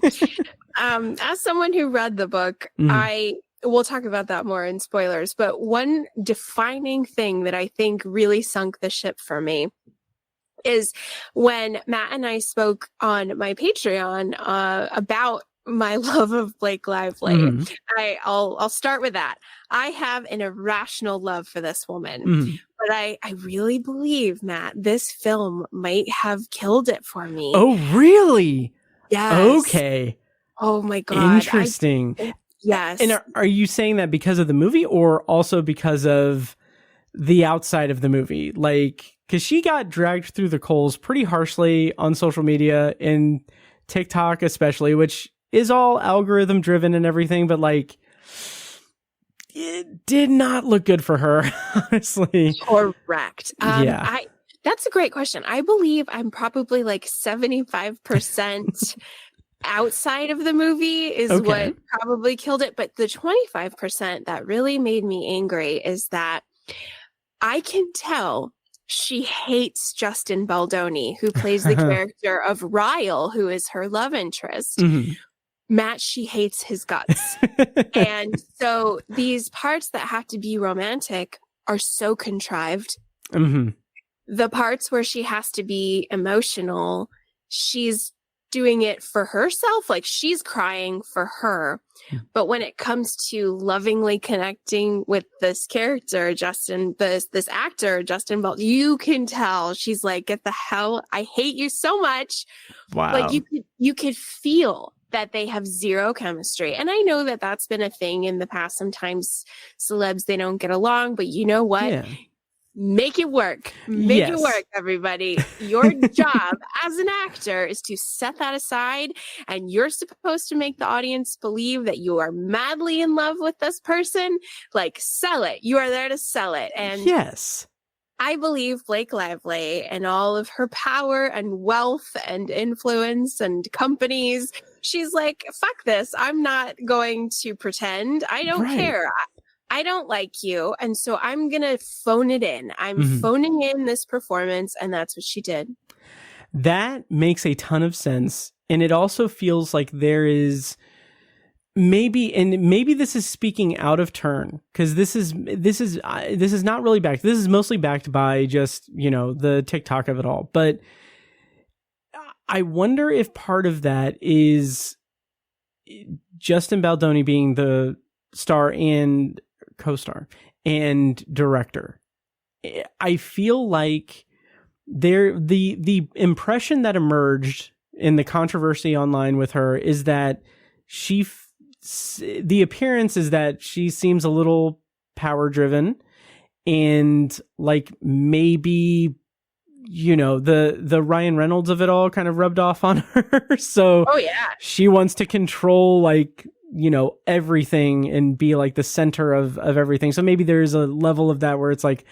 As someone who read the book, we'll talk about that more in spoilers, but one defining thing that I think really sunk the ship for me is when Matt and I spoke on my Patreon about my love of Blake Lively. I'll start with that. I have an irrational love for this woman, but I really believe, Matt, this film might have killed it for me. Oh, really? Yes. Okay. Oh my God. Interesting. Yes. And are you saying that because of the movie or also because of the outside of the movie? Like, because she got dragged through the coals pretty harshly on social media and TikTok especially, which is all algorithm driven and everything, but like it did not look good for her, honestly. Correct. Yeah. That's a great question. I believe I'm probably like 75% outside of the movie is what probably killed it. But the 25% that really made me angry is that I can tell she hates Justin Baldoni, who plays the character of Ryle, who is her love interest. Matt, she hates his guts. And so these parts that have to be romantic are so contrived. The parts where she has to be emotional, she's doing it for herself, like she's crying for her. But when it comes to lovingly connecting with this character, this actor, Justin Baldoni, you can tell she's like, get the hell, I hate you so much. Wow. Like you could feel that they have zero chemistry. And I know that that's been a thing in the past. Sometimes celebs, they don't get along, but you know what? Yeah. Make it work. Make it work, everybody. Your job as an actor is to set that aside, and you're supposed to make the audience believe that you are madly in love with this person. Like, sell it. You are there to sell it. And yes, I believe Blake Lively and all of her power and wealth and influence and companies, she's like, fuck this. I'm not going to pretend. I don't care. I don't like you. And so I'm going to phone it in. I'm phoning in this performance. And that's what she did. That makes a ton of sense. And it also feels like there is maybe this is speaking out of turn, because this is not really backed. This is mostly backed by just, the TikTok of it all. But I wonder if part of that is Justin Baldoni being the star and co-star and director. I feel like the impression that emerged in the controversy online with her is that the appearance is that she seems a little power driven, and like maybe, you know, the Ryan Reynolds of it all kind of rubbed off on her. So she wants to control, like, you know, everything and be like the center of everything. So maybe there's a level of that where it's like,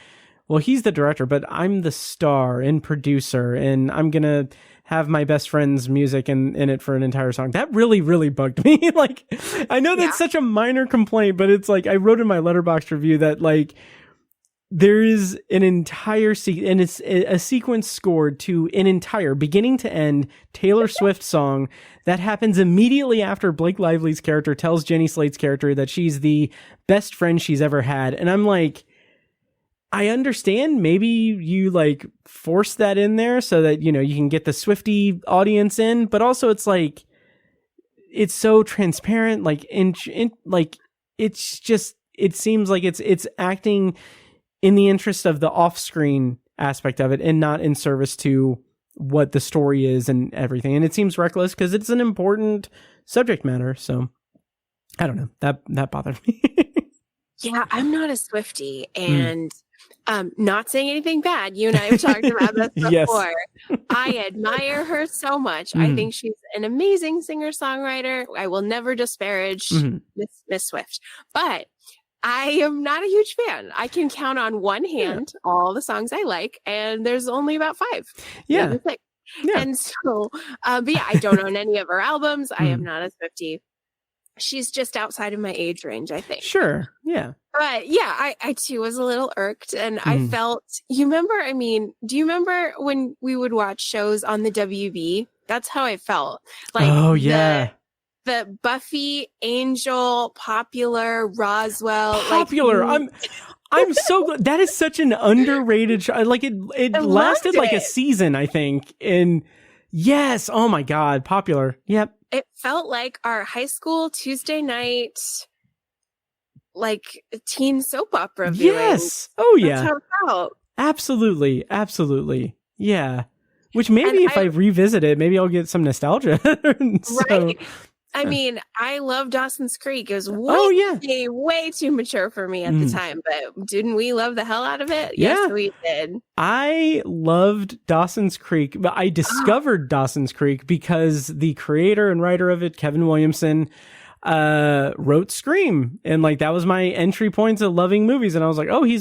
well, he's the director, but I'm the star and producer, and I'm going to have my best friend's music in it for an entire song. That really, really bugged me. Like, I know that's such a minor complaint, but it's like, I wrote in my Letterboxd review that, like, there is an entire and it's a sequence scored to an entire beginning to end Taylor Swift song that happens immediately after Blake Lively's character tells Jenny Slate's character that she's the best friend she's ever had. And I'm like, I understand maybe you like force that in there so that, you know, you can get the Swiftie audience in, but also it's like, it's so transparent, like like it's just, it seems like it's acting in the interest of the off-screen aspect of it and not in service to what the story is and everything. And it seems reckless because it's an important subject matter. So I don't know, that bothered me. Yeah, I'm not a Swiftie, and not saying anything bad. You and I have talked about this before. Yes. I admire her so much. I think she's an amazing singer-songwriter. I will never disparage Miss Swift, but I am not a huge fan. I can count on one hand all the songs I like, and there's only about 5. Yeah. And so, but yeah, I don't own any of her albums. I am not a Swiftie. She's just outside of my age range, I think. Sure. Yeah. But yeah, I too was a little irked, and I felt, you remember, I mean, do you remember when we would watch shows on the WB? That's how I felt. Like, oh yeah. The Buffy, Angel, Popular, Roswell. Popular. Like, I'm so glad. That is such an underrated show. Like it lasted like a season, I think. And yes, oh my God, Popular. Yep. It felt like our high school Tuesday night, like teen soap opera viewing. Yes. Oh yeah. That's how it felt. Absolutely. Absolutely. Yeah. Which maybe if I revisit it, maybe I'll get some nostalgia. Right. I mean, I love Dawson's Creek. It was way too mature for me at the time, but didn't we love the hell out of it? Yeah. Yes, we did. I loved Dawson's Creek, but I discovered Dawson's Creek because the creator and writer of it, Kevin Williamson, wrote Scream, and like that was my entry point to loving movies. And I was like, oh, he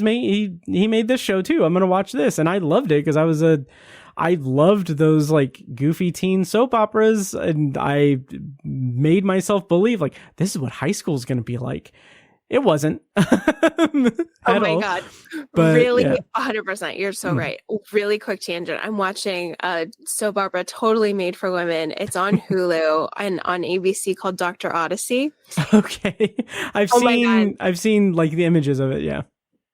made this show too. I'm gonna watch this, and I loved it because I loved those like goofy teen soap operas, and I made myself believe like this is what high school is going to be like. It wasn't. Oh my God. But, really? Yeah. 100%. You're so right. Really quick tangent. I'm watching a soap opera totally made for women. It's on Hulu and on ABC called Dr. Odyssey. Okay. I've seen like the images of it. Yeah.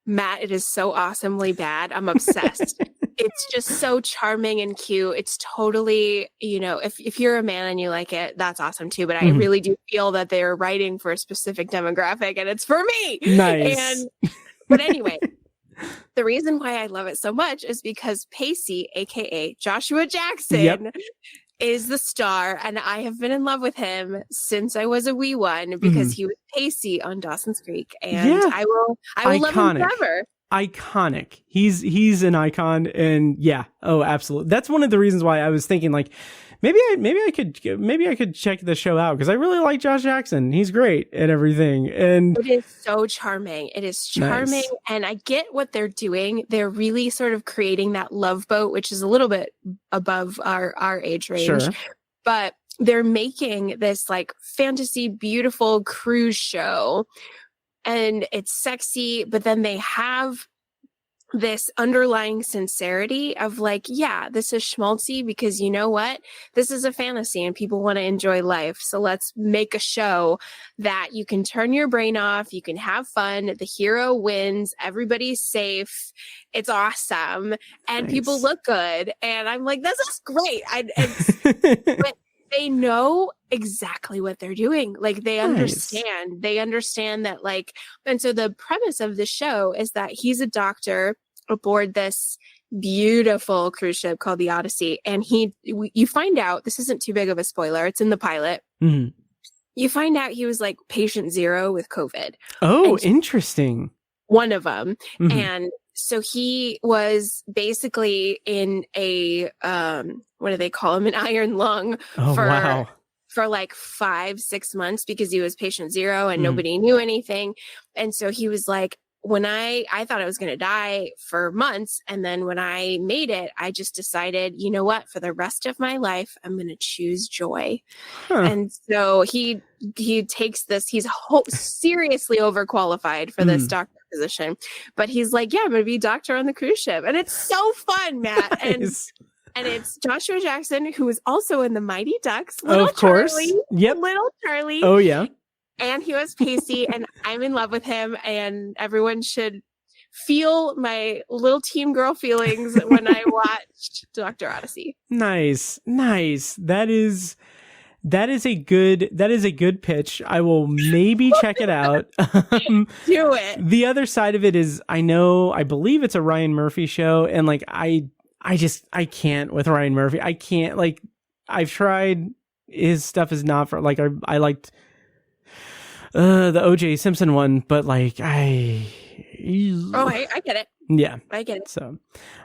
Matt, it is so awesomely bad. I'm obsessed. It's just so charming and cute. It's totally, you know, if you're a man and you like it, that's awesome too. But I really do feel that they're writing for a specific demographic, and it's for me. Nice. But anyway, the reason why I love it so much is because Pacey, aka Joshua Jackson, is the star, and I have been in love with him since I was a wee one because he was Pacey on Dawson's Creek, and I will love him forever. Iconic. He's an icon, and oh, absolutely. That's one of the reasons why I was thinking like maybe I could check the show out because I really like Josh Jackson. He's great and everything, and it is so charming. It is charming, nice. And I get what they're doing. They're really sort of creating that love boat, which is a little bit above our age range, sure. But they're making this like fantasy, beautiful cruise show. And it's sexy, but then they have this underlying sincerity of like, yeah, this is schmaltzy because you know what? This is a fantasy and people want to enjoy life. So let's make a show that you can turn your brain off. You can have fun. The hero wins. Everybody's safe. It's awesome. And Nice. people look good. And I'm like, this is great. But they know exactly what they're doing. Like they understand. They understand that like, and so the premise of the show is that he's a doctor aboard this beautiful cruise ship called the Odyssey. And you find out, this isn't too big of a spoiler, it's in the pilot. Mm-hmm. You find out he was like patient 0 with COVID. Oh, interesting. One of them. Mm-hmm. And so he was basically in a, what do they call him? An iron lung for like 5-6 months because he was patient 0 and nobody knew anything. And so he was like, when I thought I was going to die for months. And then when I made it, I just decided, you know what, for the rest of my life, I'm going to choose joy. Huh. And so he takes this, he's seriously overqualified for this doctor position, but he's like, yeah, I'm going to be doctor on the cruise ship. And it's so fun, Matt. Nice. And it's Joshua Jackson, who is also in the Mighty Ducks. Of course. Charlie, yep. Little Charlie. Oh, yeah. And he was Pacey, and I'm in love with him, and everyone should feel my little teen girl feelings when I watched Dr. Odyssey. Nice. That is a good pitch. I will maybe check it out. Do it. The other side of it is I believe it's a Ryan Murphy show, and like I can't with Ryan Murphy. I can't, like, I've tried. His stuff is not for, like, I liked the OJ Simpson one, but like I get it. Yeah, I get it. So,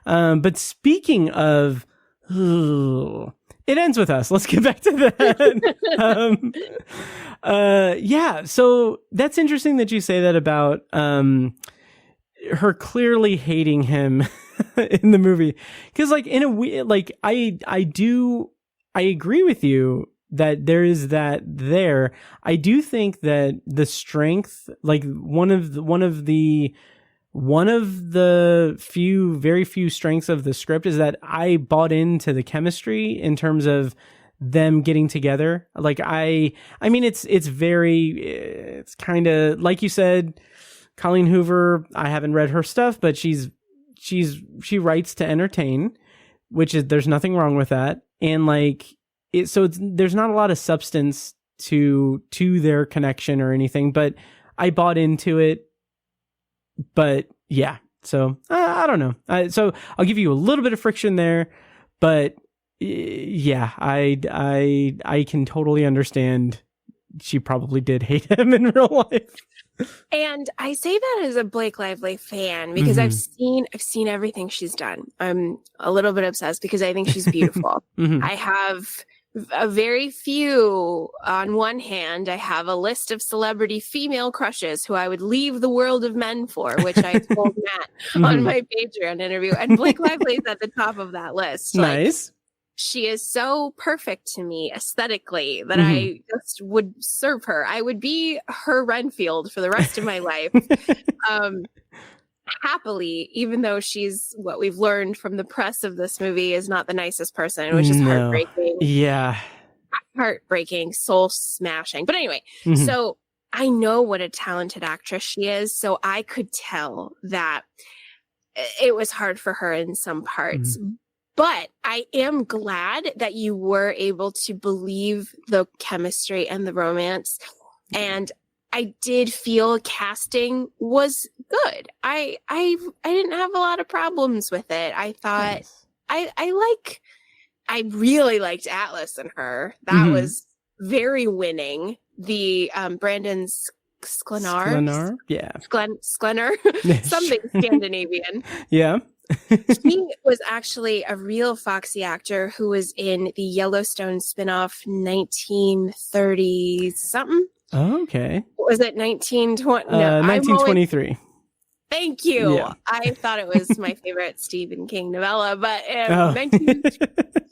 but speaking of, it ends with us. Let's get back to that. Yeah. So that's interesting that you say that about her clearly hating him in the movie, because like in a way, like I agree with you that there is that there. I do think that the strength, like one of the very few strengths of the script is that I bought into the chemistry in terms of them getting together. Like I mean, it's kind of like you said, Colleen Hoover. I haven't read her stuff, but she writes to entertain, which is, there's nothing wrong with that. And like, there's not a lot of substance to their connection or anything, but I bought into it. But yeah, so I don't know. So I'll give you a little bit of friction there, but yeah, I can totally understand. She probably did hate him in real life. And I say that as a Blake Lively fan because I've seen everything she's done. I'm a little bit obsessed because I think she's beautiful. I have a very few. On one hand, I have a list of celebrity female crushes who I would leave the world of men for, which I told Matt on my Patreon interview. And Blake Lively is at the top of that list. Nice. Like, she is so perfect to me aesthetically that I just would serve her. I would be her Renfield for the rest of my life. Happily, even though she's, what we've learned from the press of this movie, is not the nicest person, which is heartbreaking. Yeah. Heartbreaking, soul smashing. But anyway, so I know what a talented actress she is. So I could tell that it was hard for her in some parts. But I am glad that you were able to believe the chemistry and the romance. And I did feel casting was good. I didn't have a lot of problems with it. I thought I really liked Atlas and her. That was very winning. The Brandon Sklenar? Yeah. Sklenar? Something Scandinavian. Yeah. He was actually a real Foxy actor who was in the Yellowstone spinoff 1930 something. Oh, okay. Was it 1920? No, 1923. Thank you. Yeah. I thought it was my favorite Stephen King novella, but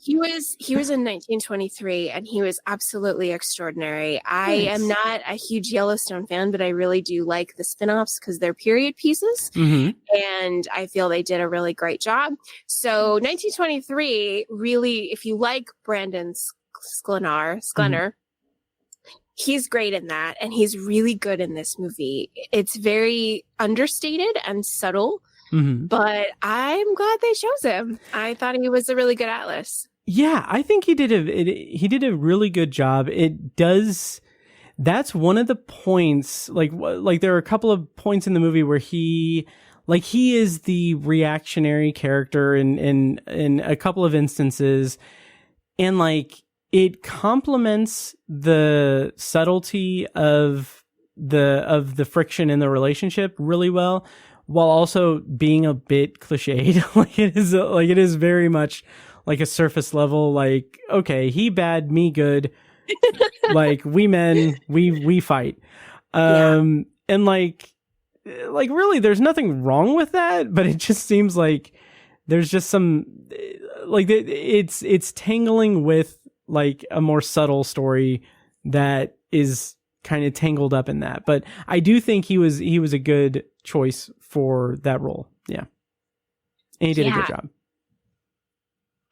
he was in 1923, and he was absolutely extraordinary. I am not a huge Yellowstone fan, but I really do like the spin-offs because they're period pieces, and I feel they did a really great job. So 1923, really, if you like Brandon Sklenar, he's great in that, and he's really good in this movie. It's very understated and subtle, but I'm glad they chose him. I thought he was a really good Atlas. Yeah, I think he did a really good job. That's one of the points, like there are a couple of points in the movie where he is the reactionary character in a couple of instances, and like it complements the subtlety of the friction in the relationship really well, while also being a bit cliched. It is very much like a surface level, like, okay, he bad, me good. Like, we men, we fight. And like really there's nothing wrong with that, but it just seems like there's just some, like, it's tangling with like a more subtle story that is kind of tangled up in that. But I do think he was a good choice for that role. Yeah. And he did a good job.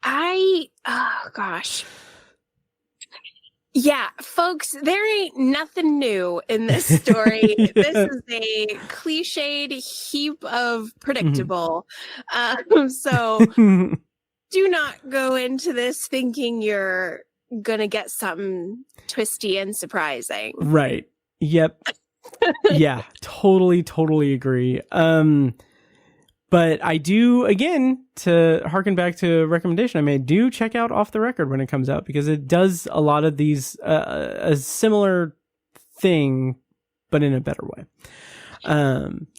Oh gosh. Yeah, folks, there ain't nothing new in this story. This is a cliched heap of predictable. So do not go into this thinking you're gonna get something twisty and surprising. Right. Yep. Yeah, totally agree. But I do, again, to harken back to a recommendation I made, do check out Off the Record when it comes out, because it does a lot of these, a similar thing, but in a better way.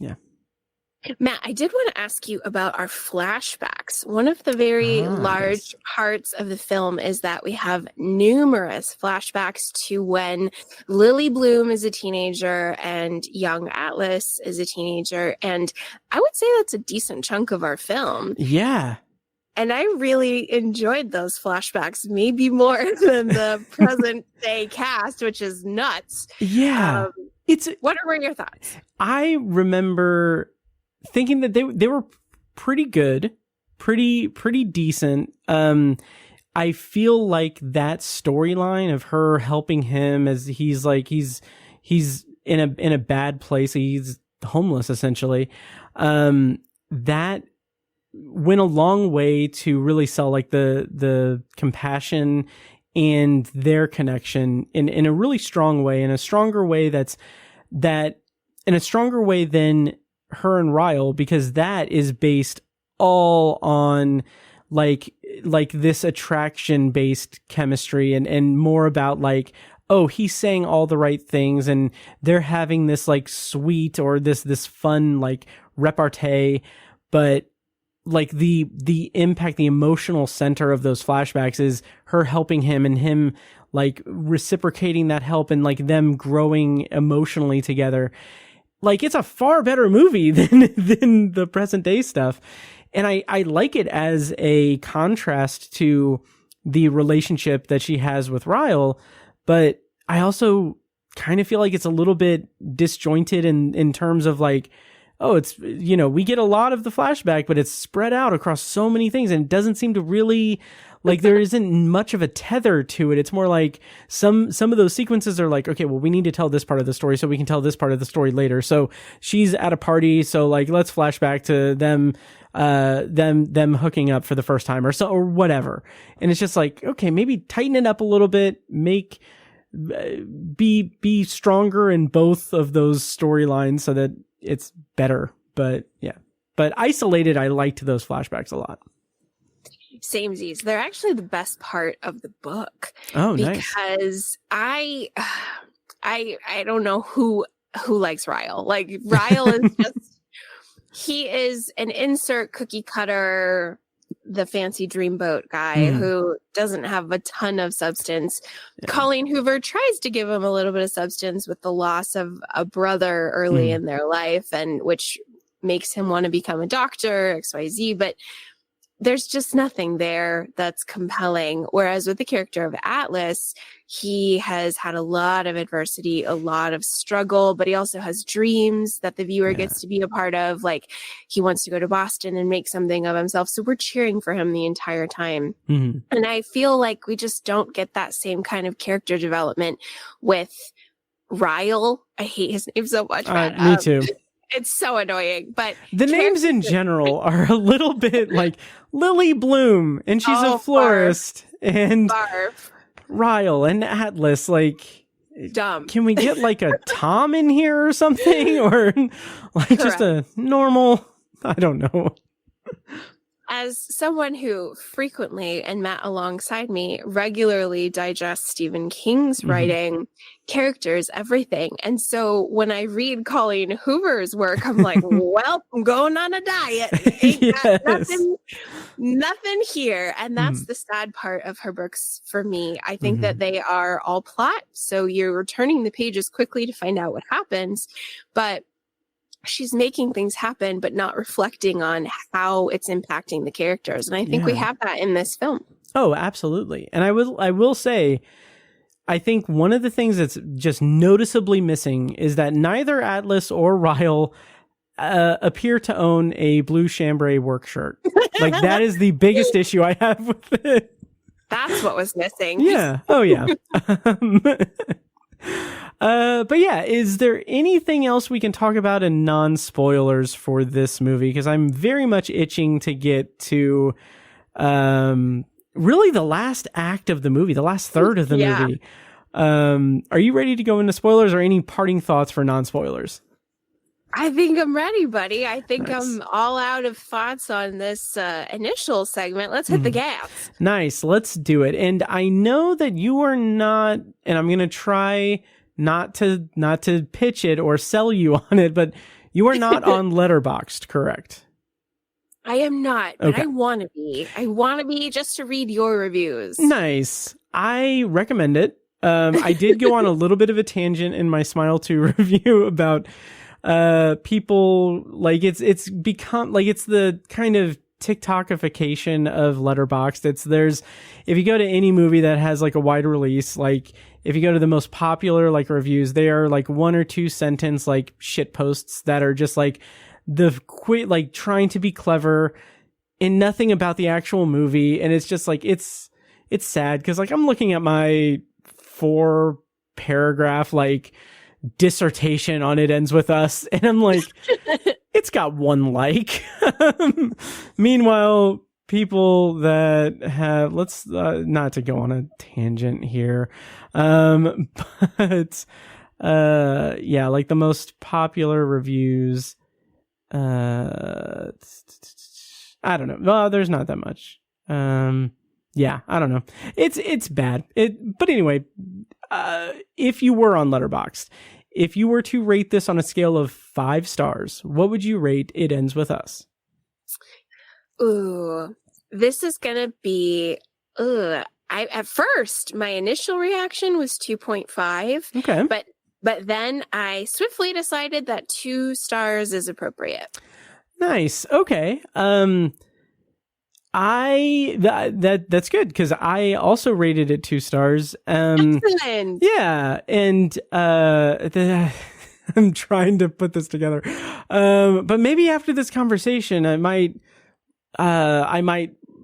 Yeah. Matt, I did want to ask you about our flashbacks. One of the very large parts of the film is that we have numerous flashbacks to when Lily Bloom is a teenager and young Atlas is a teenager. And I would say that's a decent chunk of our film. Yeah. And I really enjoyed those flashbacks, maybe more than the present day cast, which is nuts. Yeah. What were your thoughts? I remember thinking that they were pretty good, pretty decent. I feel like that storyline of her helping him as he's in a bad place, he's homeless essentially, that went a long way to really sell like the compassion and their connection in a really strong way, in a stronger way in a stronger way than her and Ryle, because that is based all on like this attraction based chemistry and more about like, oh, he's saying all the right things and they're having this like sweet or this fun like repartee, but like the impact, the emotional center of those flashbacks is her helping him and him like reciprocating that help and like them growing emotionally together. Like, it's a far better movie than the present day stuff. And I like it as a contrast to the relationship that she has with Ryle, but I also kind of feel like it's a little bit disjointed in terms of like, oh, it's, you know, we get a lot of the flashback, but it's spread out across so many things and it doesn't seem to really, like, there isn't much of a tether to it. It's more like some of those sequences are like, okay, well, we need to tell this part of the story so we can tell this part of the story later. So she's at a party, so like, let's flashback to them hooking up for the first time or whatever. And it's just like, okay, maybe tighten it up a little bit, be stronger in both of those storylines so that it's better. But yeah, but isolated, I liked those flashbacks a lot. Samesies. They're actually the best part of the book. Oh, nice. Because I don't know who likes Ryle. Like, Ryle is just, he is an insert cookie cutter, the fancy dreamboat guy who doesn't have a ton of substance. Yeah. Colleen Hoover tries to give him a little bit of substance with the loss of a brother early in their life, and which makes him want to become a doctor, XYZ, but there's just nothing there that's compelling. Whereas with the character of Atlas, he has had a lot of adversity, a lot of struggle, but he also has dreams that the viewer gets to be a part of. Like, he wants to go to Boston and make something of himself. So we're cheering for him the entire time. Mm-hmm. And I feel like we just don't get that same kind of character development with Ryle. I hate his name so much. Me too. It's so annoying, but the names in general are a little bit like Lily Bloom, and she's a florist, and Ryle and Atlas. Like, dumb. Can we get like a Tom in here or something, or like just a normal? I don't know. As someone who frequently, and Matt alongside me, regularly digests Stephen King's writing, characters, everything. And so when I read Colleen Hoover's work, I'm like, well, I'm going on a diet. Ain't got nothing here. And that's the sad part of her books for me. I think that they are all plot. So you're turning the pages quickly to find out what happens. But she's making things happen, but not reflecting on how it's impacting the characters. And I think we have that in this film. Oh, absolutely. And I will say, I think one of the things that's just noticeably missing is that neither Atlas or Ryle appear to own a blue chambray work shirt. Like, that is the biggest issue I have with it. That's what was missing. Yeah. Oh, yeah. But yeah, is there anything else we can talk about in non-spoilers for this movie? Because I'm very much itching to get to really the last act of the movie, the last third of the movie. Are you ready to go into spoilers, or any parting thoughts for non-spoilers? I think I'm ready, buddy. I think I'm all out of thoughts on this initial segment. Let's hit the gas. Nice. Let's do it. And I know that you are not, and I'm going to try not to pitch it or sell you on it, but you are not on Letterboxd, correct? I am not, but I want to be. I want to be just to read your reviews. Nice. I recommend it. I did go on a little bit of a tangent in my Smile 2 review about people, like, it's become like, it's the kind of TikTokification of Letterboxd. If you go to any movie that has like a wide release, like if you go to the most popular like reviews, they are like 1 or 2 sentence like shit posts that are just like like trying to be clever and nothing about the actual movie. And it's just like, it's sad because like I'm looking at my 4-paragraph like dissertation on It Ends With Us, and I'm like, it's got 1 like. Meanwhile, people that have, let's not to go on a tangent here, but yeah, like the most popular reviews, I don't know. Well, there's not that much. Yeah, I don't know. It's bad. But anyway, if you were on Letterboxd, if you were to rate this on a scale of 5 stars, what would you rate It Ends With Us? Ooh, this is gonna be. At first, my initial reaction was 2.5. Okay, but then I swiftly decided that 2 stars is appropriate. Nice. Okay. That's good, because I also rated it 2 stars. Excellent. Yeah, and I'm trying to put this together. But maybe after this conversation, I might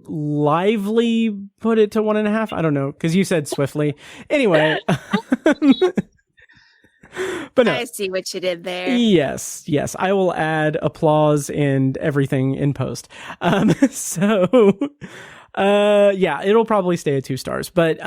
lively put it to 1.5. I don't know, because you said swiftly. Anyway. But no. I see what you did there. Yes. I will add applause and everything in post. So, yeah, it'll probably stay at 2 stars. But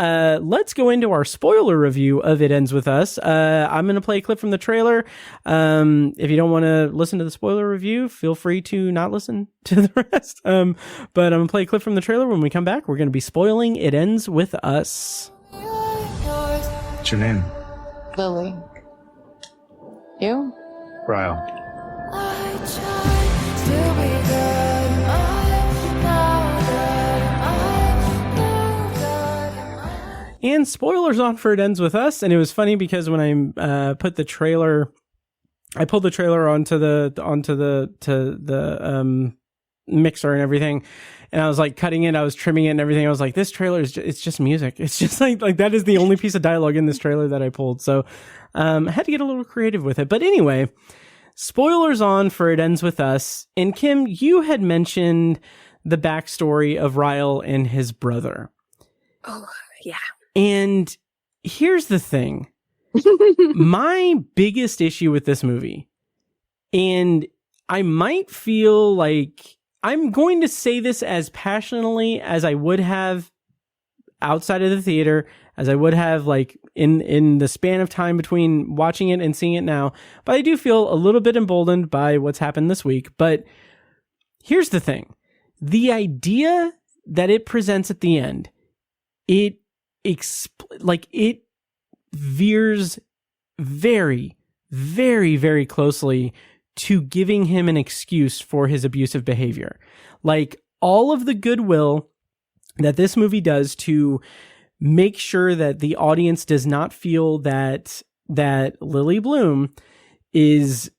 let's go into our spoiler review of It Ends With Us. I'm going to play a clip from the trailer. If you don't want to listen to the spoiler review, feel free to not listen to the rest. But I'm going to play a clip from the trailer. When we come back, we're going to be spoiling It Ends With Us. What's your name? Lily. You? Ryle. And spoilers on for It Ends With Us. And it was funny because when I put the trailer I pulled the trailer onto the mixer and everything, and I was like cutting it, I was trimming it and everything. I was like, this trailer is it's just music. It's just like that is the only piece of dialogue in this trailer that I pulled. So I had to get a little creative with it. But anyway, spoilers on for It Ends With Us. And Kim, you had mentioned the backstory of Ryle and his brother. Oh, yeah. And here's the thing. My biggest issue with this movie, and I might feel like I'm going to say this as passionately as I would have outside of the theater, as I would have like in the span of time between watching it and seeing it now, but I do feel a little bit emboldened by what's happened this week. But here's the thing. The idea that it presents at the end, it veers very, very, very closely to giving him an excuse for his abusive behavior. Like all of the goodwill that this movie does to make sure that the audience does not feel that Lily Bloom is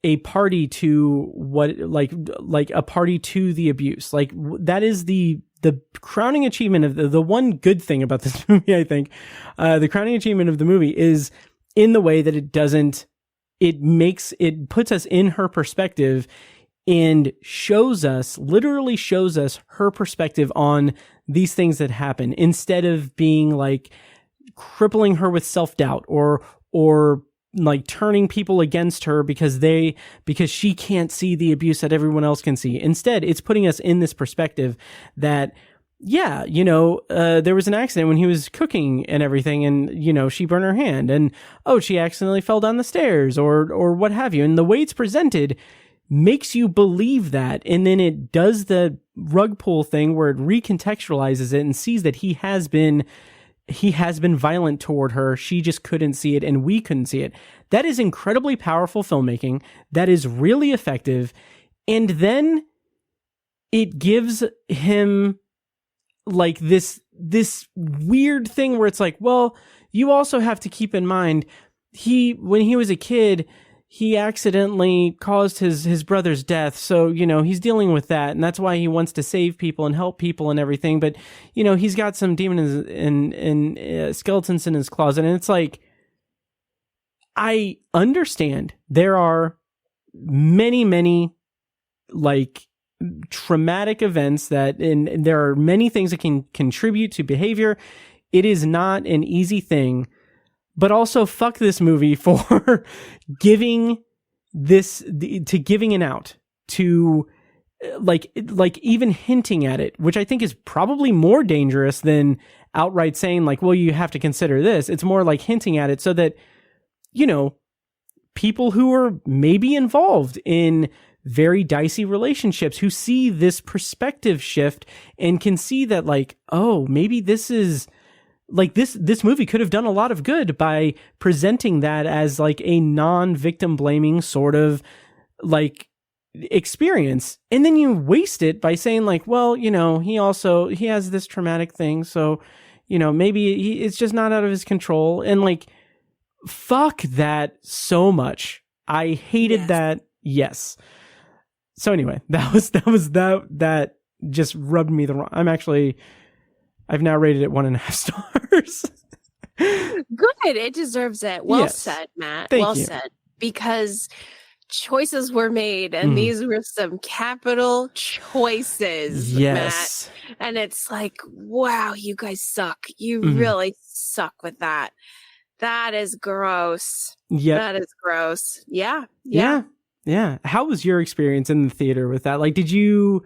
a party to what, like a party to the abuse. Like that is the crowning achievement of the one good thing about this movie, I think. The crowning achievement of the movie is in the way that it puts us in her perspective and literally shows us her perspective on these things that happen, instead of being like crippling her with self-doubt or like turning people against her because she can't see the abuse that everyone else can see. Instead, it's putting us in this perspective that, yeah, there was an accident when he was cooking and everything, and, she burned her hand, and, oh, she accidentally fell down the stairs or what have you. And the way it's presented makes you believe that. And then it does the rug pull thing where it recontextualizes it and sees that he has been violent toward her. She just couldn't see it, and we couldn't see it. That is incredibly powerful filmmaking. That is really effective. And then it gives him like this weird thing where it's like, well, you also have to keep in mind, when he was a kid, he accidentally caused his brother's death. So, he's dealing with that. And that's why he wants to save people and help people and everything. But, he's got some demons and skeletons in his closet. And it's like, I understand there are many, many like traumatic events and there are many things that can contribute to behavior. It is not an easy thing. But also fuck this movie for giving an out to like even hinting at it, which I think is probably more dangerous than outright saying like, well, you have to consider this. It's more like hinting at it so that, people who are maybe involved in very dicey relationships who see this perspective shift and can see that like, oh, maybe this is like this movie could have done a lot of good by presenting that as like a non-victim blaming sort of like experience. And then you waste it by saying like, well, he has this traumatic thing. So, maybe it's just not out of his control. And like, fuck that so much. I hated that. Yes. So anyway, that just rubbed me the wrong. I've now rated it 1.5 stars. Good. It deserves it. Well said, Matt. Well said. Because choices were made, and these were some capital choices, Matt. And it's like, wow, you guys suck. You really suck with that. That is gross. Yeah. That is gross. Yeah. How was your experience in the theater with that? Like, did you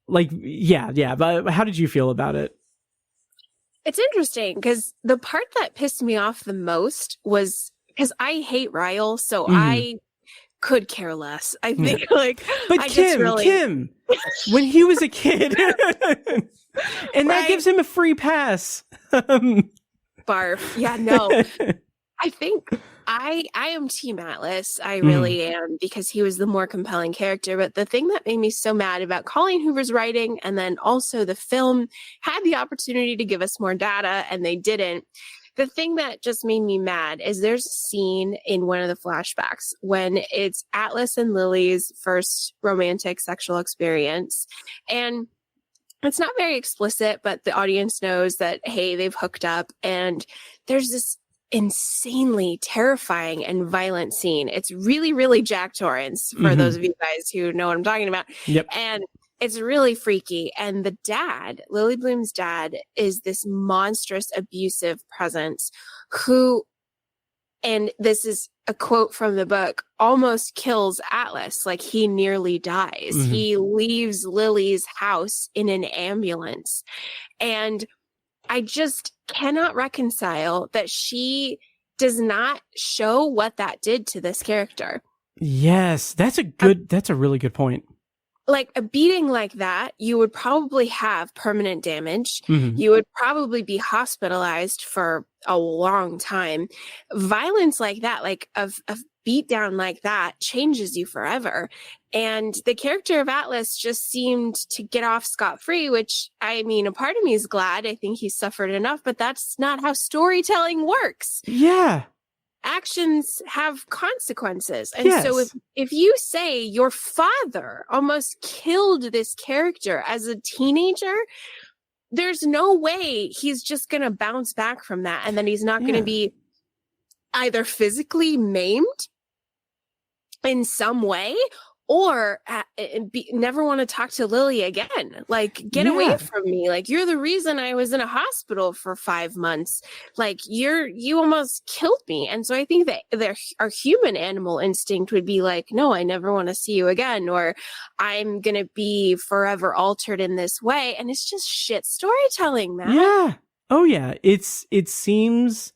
but how did you feel about it? It's interesting because the part that pissed me off the most was because I hate Ryle, so I could care less. I think but Kim, when he was a kid, and that gives him a free pass. Barf. Yeah, no. I think I am Team Atlas. I really am, because he was the more compelling character. But the thing that made me so mad about Colleen Hoover's writing, and then also the film had the opportunity to give us more data and they didn't, the thing that just made me mad is there's a scene in one of the flashbacks when it's Atlas and Lily's first romantic sexual experience. And it's not very explicit, but the audience knows that, hey, they've hooked up. And there's this insanely terrifying and violent scene. It's really, really Jack Torrance for those of you guys who know what I'm talking about. Yep. And it's really freaky. And the dad, Lily Bloom's dad, is this monstrous, abusive presence who, and this is a quote from the book, almost kills Atlas. Like, he nearly dies. He leaves Lily's house in an ambulance. And I just cannot reconcile that she does not show what that did to this character. Yes, that's a really good point. Like, a beating like that, you would probably have permanent damage. You would probably be hospitalized for a long time. Violence like that, like a beat down like that, changes you forever. And the character of Atlas just seemed to get off scot-free, which, I mean, a part of me is glad. I think he suffered enough, but that's not how storytelling works. Yeah. Actions have consequences. And so if you say your father almost killed this character as a teenager, there's no way he's just going to bounce back from that. And then he's not going to be either physically maimed in some way, or never want to talk to Lily again. Like, get away from me. Like, you're the reason I was in a hospital for 5 months. Like, you almost killed me. And so I think that our human animal instinct would be like, no, I never want to see you again, or I'm going to be forever altered in this way. And it's just shit storytelling, man. Yeah. Oh yeah. It seems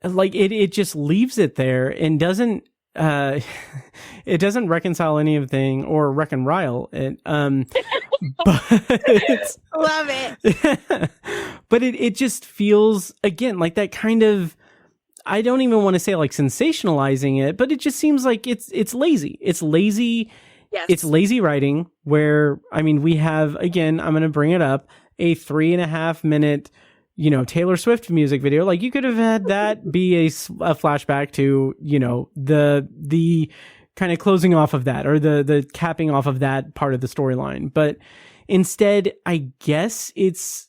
like it just leaves it there and doesn't, it doesn't reconcile anything or reconcile it. But love it. But it just feels, again, like that kind of, I don't even want to say like sensationalizing it, but it just seems like it's lazy. It's lazy. Yes. It's lazy writing where, I mean, we have, again, I'm going to bring it up, a 3.5 minute, Taylor Swift music video. Like, you could have had that be a flashback to, the kind of closing off of that, or the capping off of that part of the storyline. But instead, I guess it's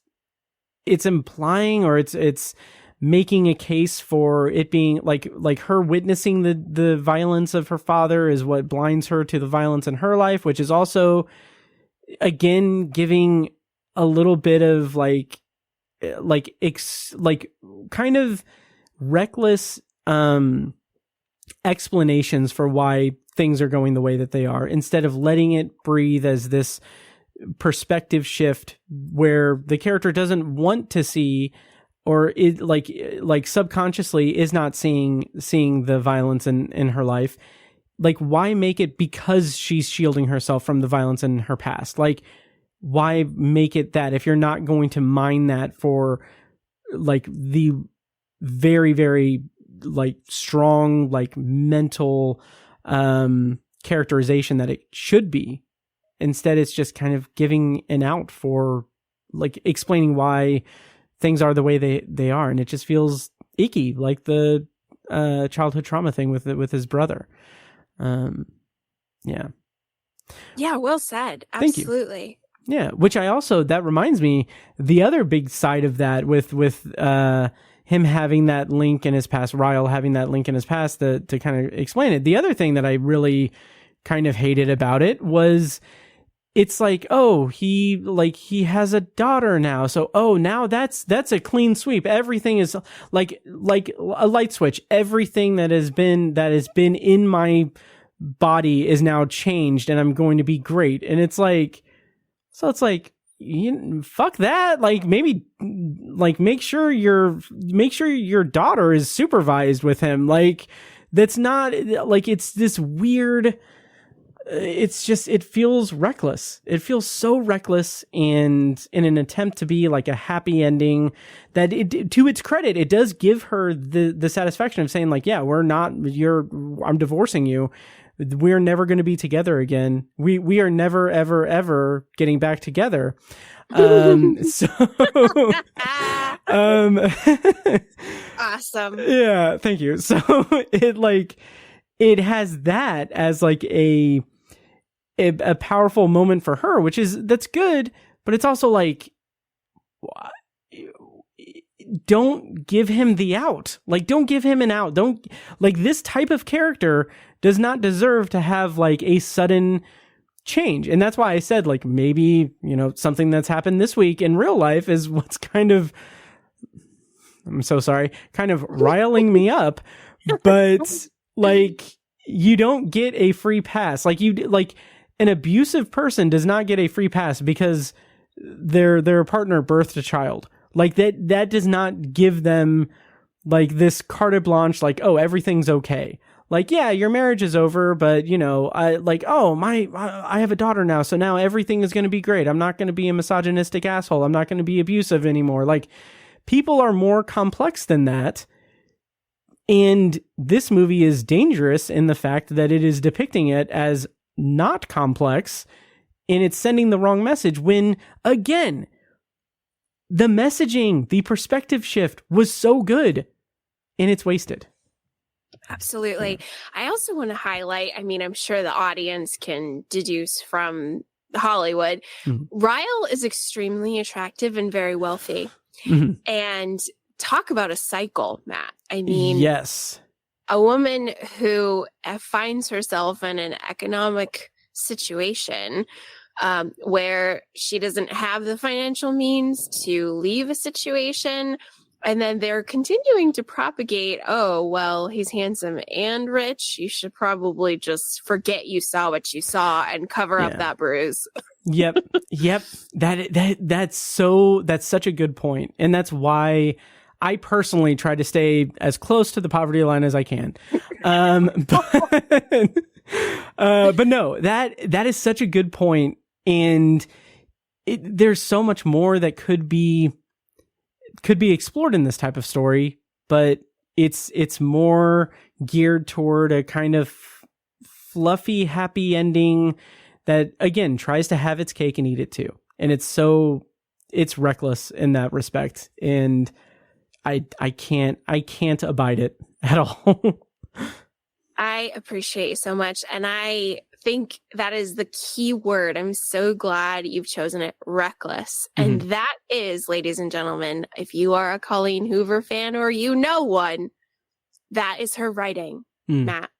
implying, or it's making a case for it being like her witnessing the violence of her father is what blinds her to the violence in her life, which is also, again, giving a little bit of kind of reckless explanations for why things are going the way that they are, instead of letting it breathe as this perspective shift where the character doesn't want to see, or it like subconsciously is not seeing the violence in her life. Like, why make it because she's shielding herself from the violence in her past? Like, why make it that if you're not going to mine that for like the very, very like strong, like mental characterization that it should be? Instead, it's just kind of giving an out for like explaining why things are the way they are. And it just feels icky, like the childhood trauma thing with his brother. Yeah. Yeah, well said. Thank you. Absolutely. Yeah, which I also, that reminds me, the other big side of that with him having that link in his past, Ryle having that link in his past to kind of explain it. The other thing that I really kind of hated about it was, it's like, oh, he has a daughter now, so now that's a clean sweep. Everything is like a light switch. Everything that has been in my body is now changed, and I'm going to be great. And it's like, so it's like, fuck that. Like, maybe like make sure your daughter is supervised with him. Like, that's not like, it's this weird, it's just, it feels reckless. It feels so reckless, and in an attempt to be like a happy ending, that it, to its credit, it does give her the satisfaction of saying like, yeah, I'm divorcing you. We're never going to be together again. We are never, ever, ever getting back together. awesome. Yeah, thank you. So it has that as like a powerful moment for her, that's good, but it's also like, don't give him the out. Like, don't give him an out. Don't, like, this type of character does not deserve to have like a sudden change. And that's why I said, like, maybe, something that's happened this week in real life is what's kind of riling me up. But like, you don't get a free pass. Like, an abusive person does not get a free pass because their partner birthed a child. Like, that does not give them like this carte blanche, like, oh, everything's okay. Like, yeah, your marriage is over, but I have a daughter now, so now everything is going to be great. I'm not going to be a misogynistic asshole. I'm not going to be abusive anymore. Like, people are more complex than that. And this movie is dangerous in the fact that it is depicting it as not complex, and it's sending the wrong message when, again, the messaging, the perspective shift was so good, and it's wasted. Absolutely. I also want to highlight, I'm sure the audience can deduce from Hollywood, Ryle is extremely attractive and very wealthy. Mm-hmm. And talk about a cycle, Matt. Yes. A woman who finds herself in an economic situation where she doesn't have the financial means to leave a situation. And then they're continuing to propagate, oh, well, he's handsome and rich. You should probably just forget you saw what you saw and cover up that bruise. Yep. That's such a good point. And that's why I personally try to stay as close to the poverty line as I can. But no, that is such a good point. And there's so much more that could be explored in this type of story, but it's more geared toward a kind of fluffy, happy ending that, again, tries to have its cake and eat it too. And it's reckless in that respect. And I can't abide it at all. I appreciate you so much. And I think that is the key word. I'm so glad you've chosen it, reckless. Mm-hmm. And that is, ladies and gentlemen, if you are a Colleen Hoover fan or one, that is her writing, Matt.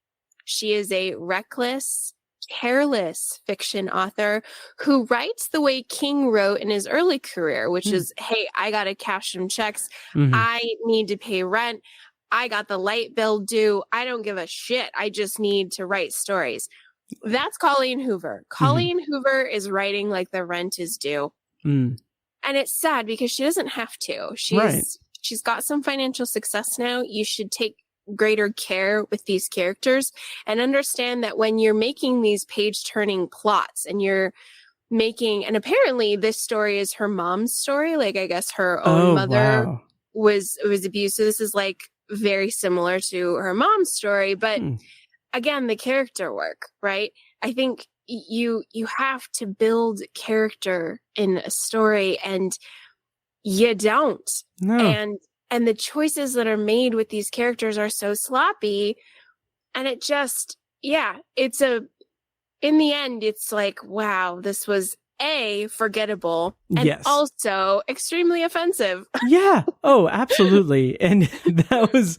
She is a reckless, careless fiction author who writes the way King wrote in his early career, which is, hey, I got to cash some checks. Mm-hmm. I need to pay rent. I got the light bill due. I don't give a shit. I just need to write stories. That's Colleen Hoover. Colleen Hoover is writing like the rent is due. And it's sad because she doesn't have to. She's got some financial success now. You should take greater care with these characters and understand that when you're making these page-turning plots and you're making, and apparently this story is her mom's story. Like, I guess her own mother was abused. So this is like very similar to her mom's story, but again, the character work, right? I think you have to build character in a story, and you don't. No. And the choices that are made with these characters are so sloppy, and it just, it's in the end, it's like, wow, this was forgettable and also extremely offensive. Yeah. Oh, absolutely. And that was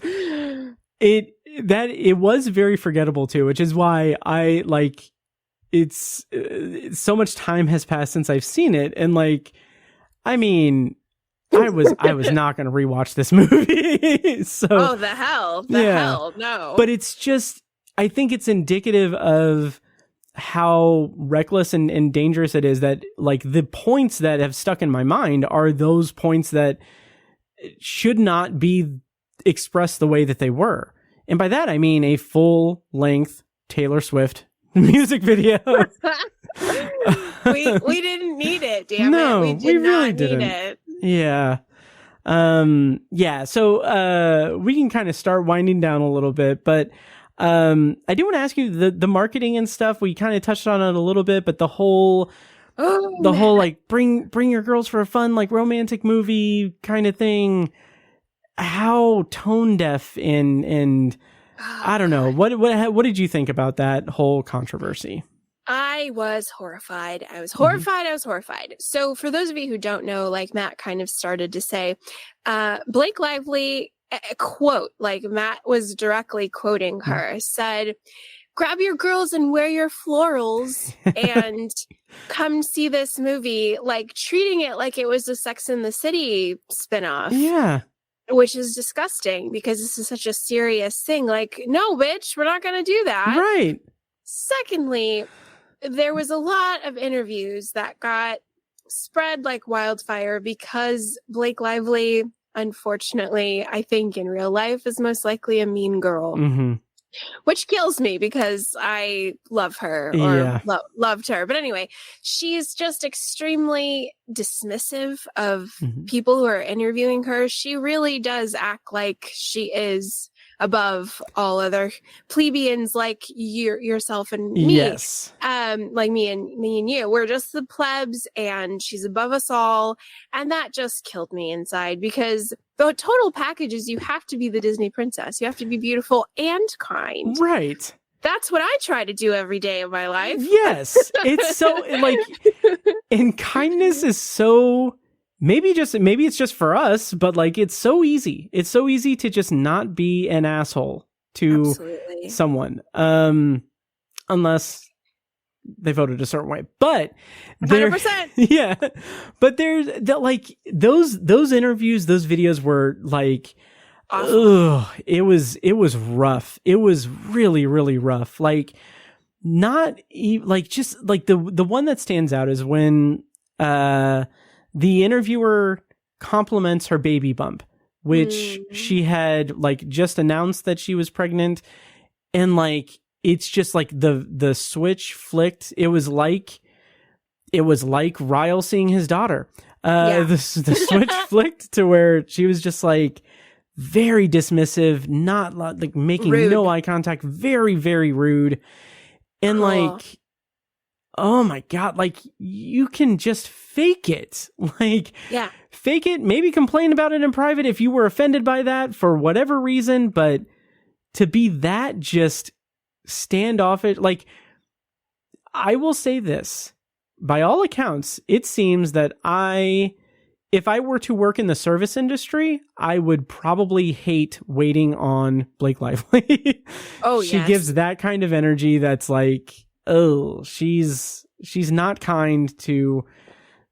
it. That it was very forgettable too, which is why I like. It's so much time has passed since I've seen it, and like, I was not going to rewatch this movie. So the hell, no. But it's just, I think it's indicative of how reckless and dangerous it is, that like the points that have stuck in my mind are those points that should not be expressed the way that they were. And by that, I mean a full length Taylor Swift music video. we didn't need it. Damn it. We really didn't. Need it. Yeah. So, we can kind of start winding down a little bit, but I do want to ask you the marketing and stuff. We kind of touched on it a little bit, but the whole like bring your girls for a fun, like romantic movie kind of thing. how tone deaf and I don't know. What did you think about that whole controversy? I was horrified. I was horrified. So for those of you who don't know, like Matt kind of started to say, Blake Lively, quote, like Matt was directly quoting her, said, grab your girls and wear your florals and come see this movie, like treating it like it was a Sex and the City spinoff. Yeah. Which is disgusting because this is such a serious thing. Like, no, bitch, we're not going to do that. Right. Secondly, there was a lot of interviews that got spread like wildfire because Blake Lively, unfortunately, I think in real life is most likely a mean girl. Mm-hmm. Which kills me because I love her or loved her. But anyway, she's just extremely dismissive of people who are interviewing her. She really does act like she is above all other plebeians like yourself and me. Yes. Like me and you. We're just the plebs and she's above us all. And that just killed me inside because the total package is you have to be the Disney princess. You have to be beautiful and kind. Right. That's what I try to do every day of my life. Yes. It's so like, and kindness is so, maybe it's just for us, but like, it's so easy. It's so easy to just not be an asshole to someone. Unless they voted a certain way, but 100%. Yeah, but there's that, like those interviews, those videos were like, it was rough. It was really, really rough. Like just like the one that stands out is when, the interviewer compliments her baby bump, which she had like just announced that she was pregnant. And like, it's just like the switch flicked. It was like Ryle seeing his daughter. The switch flicked to where she was just like very dismissive, not like making rude. No eye contact, very, very rude. And like, oh my God, like you can just fake it. Like, fake it, maybe complain about it in private if you were offended by that for whatever reason, but to be that just standoffish, like, I will say this, by all accounts, it seems that if I were to work in the service industry, I would probably hate waiting on Blake Lively. Oh, she gives that kind of energy that's like, oh, she's not kind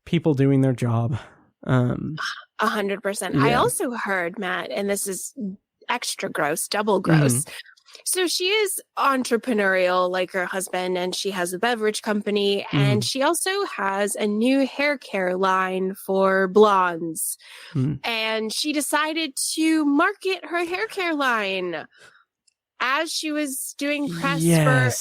people doing their job. 100%. I also heard, Matt, and this is extra gross, double gross. So she is entrepreneurial like her husband, and she has a beverage company, and she also has a new hair care line for blondes. And she decided to market her hair care line as she was doing press for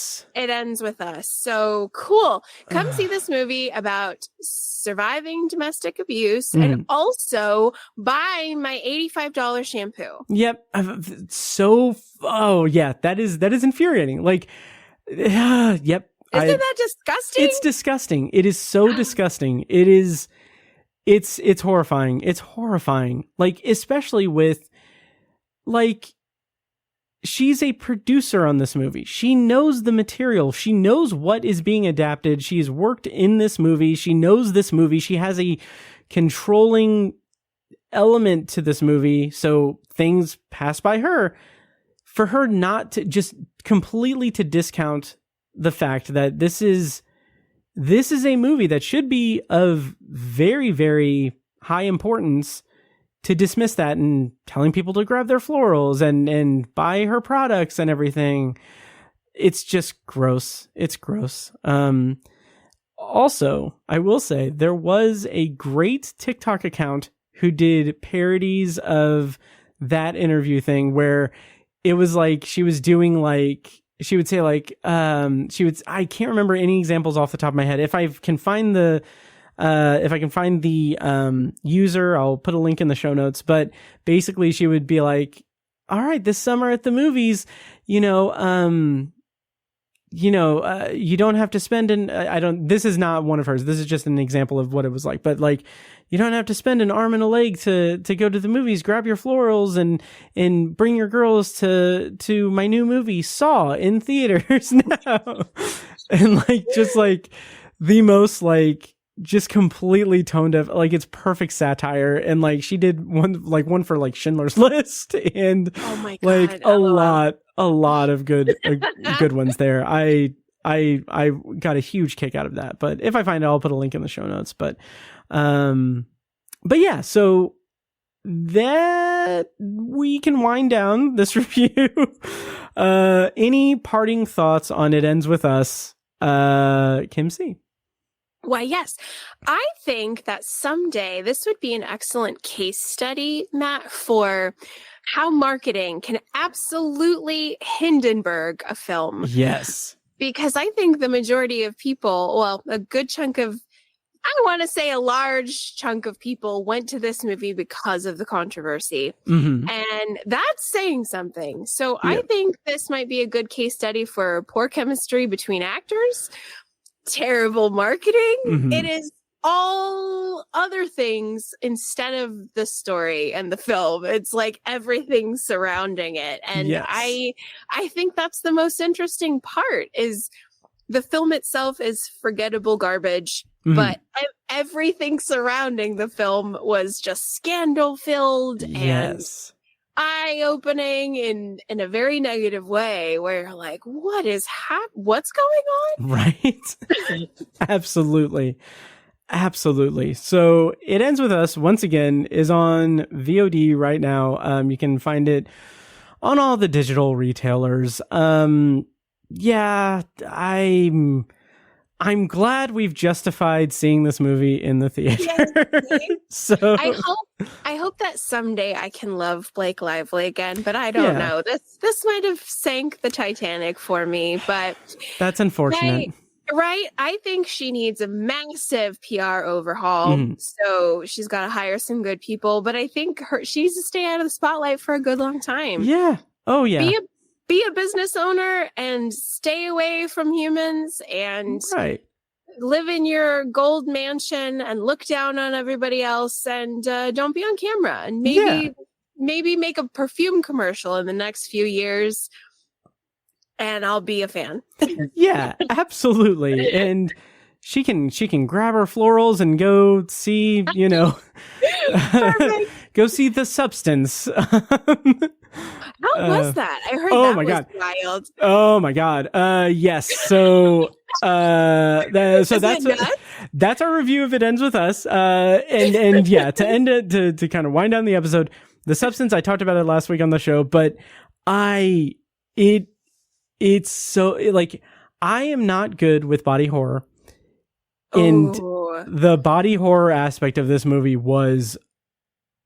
It Ends With Us. So cool. Come see this movie about surviving domestic abuse and also buy my $85 shampoo. Yep. That is infuriating. Like, yep. Isn't that disgusting? It's disgusting. It is so disgusting. It is, it's horrifying. It's horrifying. Like, especially with, like, she's a producer on this movie. She knows the material. She knows what is being adapted. She's worked in this movie. She knows this movie. She has a controlling element to this movie. So things pass by her. For her not to just completely to discount the fact that this is a movie that should be of very, very high importance, to dismiss that and telling people to grab their florals and buy her products and everything. It's just gross. It's gross. Also, I will say there was a great TikTok account who did parodies of that interview thing where it was like, she was doing like, she would say like, I can't remember any examples off the top of my head. If I can find the user, I'll put a link in the show notes. But basically she would be like, all right, this summer at the movies, you don't have to spend this is not one of hers. This is just an example of what it was like. But like, you don't have to spend an arm and a leg to go to the movies, grab your florals and bring your girls to my new movie Saw in theaters now. And like, just like the most like, just completely tone deaf, like it's perfect satire. And like she did one for like Schindler's List and oh my God, like a lot of good good ones there. I got a huge kick out of that, but if I find it, I'll put a link in the show notes. But yeah, so that we can wind down this review. Any parting thoughts on It Ends With Us, Kim C? Why, yes. I think that someday this would be an excellent case study, Matt, for how marketing can absolutely Hindenburg a film. Yes. Because I think the majority of people, well, a good chunk of, I want to say a large chunk of people went to this movie because of the controversy. Mm-hmm. And that's saying something. So Yeah. I think this might be a good case study for poor chemistry between actors, terrible marketing. Mm-hmm. It is all other things instead of the story and the film. It's like everything surrounding it. And Yes. I think that's the most interesting part is the film itself is forgettable garbage, Mhm. but everything surrounding the film was just scandal filled and Yes. eye-opening in a very negative way where you're like, what's going on? Right. Absolutely. So It Ends With Us, once again, is on VOD right now. You can find it on all the digital retailers. Yeah, I'm glad we've justified seeing this movie in the theater. Yes. So I hope that someday I can love Blake Lively again, but I don't know. This might have sank the Titanic for me, but that's unfortunate. Right? I think she needs a massive PR overhaul. Mhm. So she's got to hire some good people, but I think she needs to stay out of the spotlight for a good long time. Yeah. Oh yeah. Be a business owner and stay away from humans and Right. live in your gold mansion and look down on everybody else and don't be on camera and maybe make a perfume commercial in the next few years and I'll be a fan. Yeah, absolutely. And she can grab her florals and go see, go see The Substance. How was that? I heard oh that my was God. wild. Oh my God. Yes. So that's our review of It Ends With Us. And yeah, to end it, to kind of wind down the episode, The Substance, I talked about it last week on the show, but it's so like, I am not good with body horror. And the body horror aspect of this movie was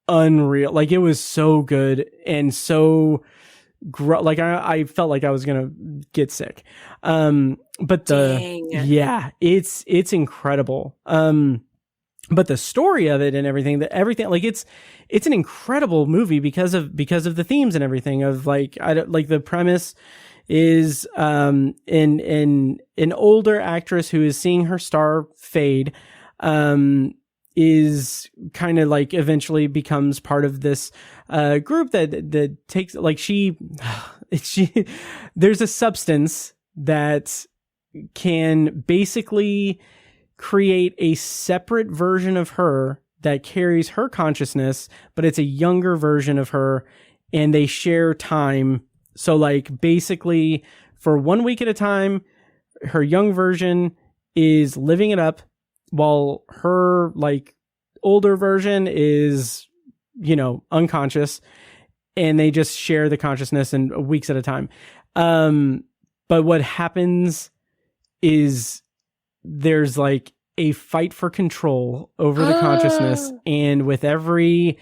unreal. Like, it was so good and so I felt like I was gonna get sick. But it's incredible. But the story of it and everything like it's an incredible movie because of the themes and everything of the premise is an older actress who is seeing her star fade, is kind of like eventually becomes part of this group that takes there's a substance that can basically create a separate version of her that carries her consciousness, but it's a younger version of her and they share time. So like basically for 1 week at a time, her young version is living it up while her like older version is, unconscious, and they just share the consciousness in weeks at a time. But what happens is there's like a fight for control over the consciousness. And with every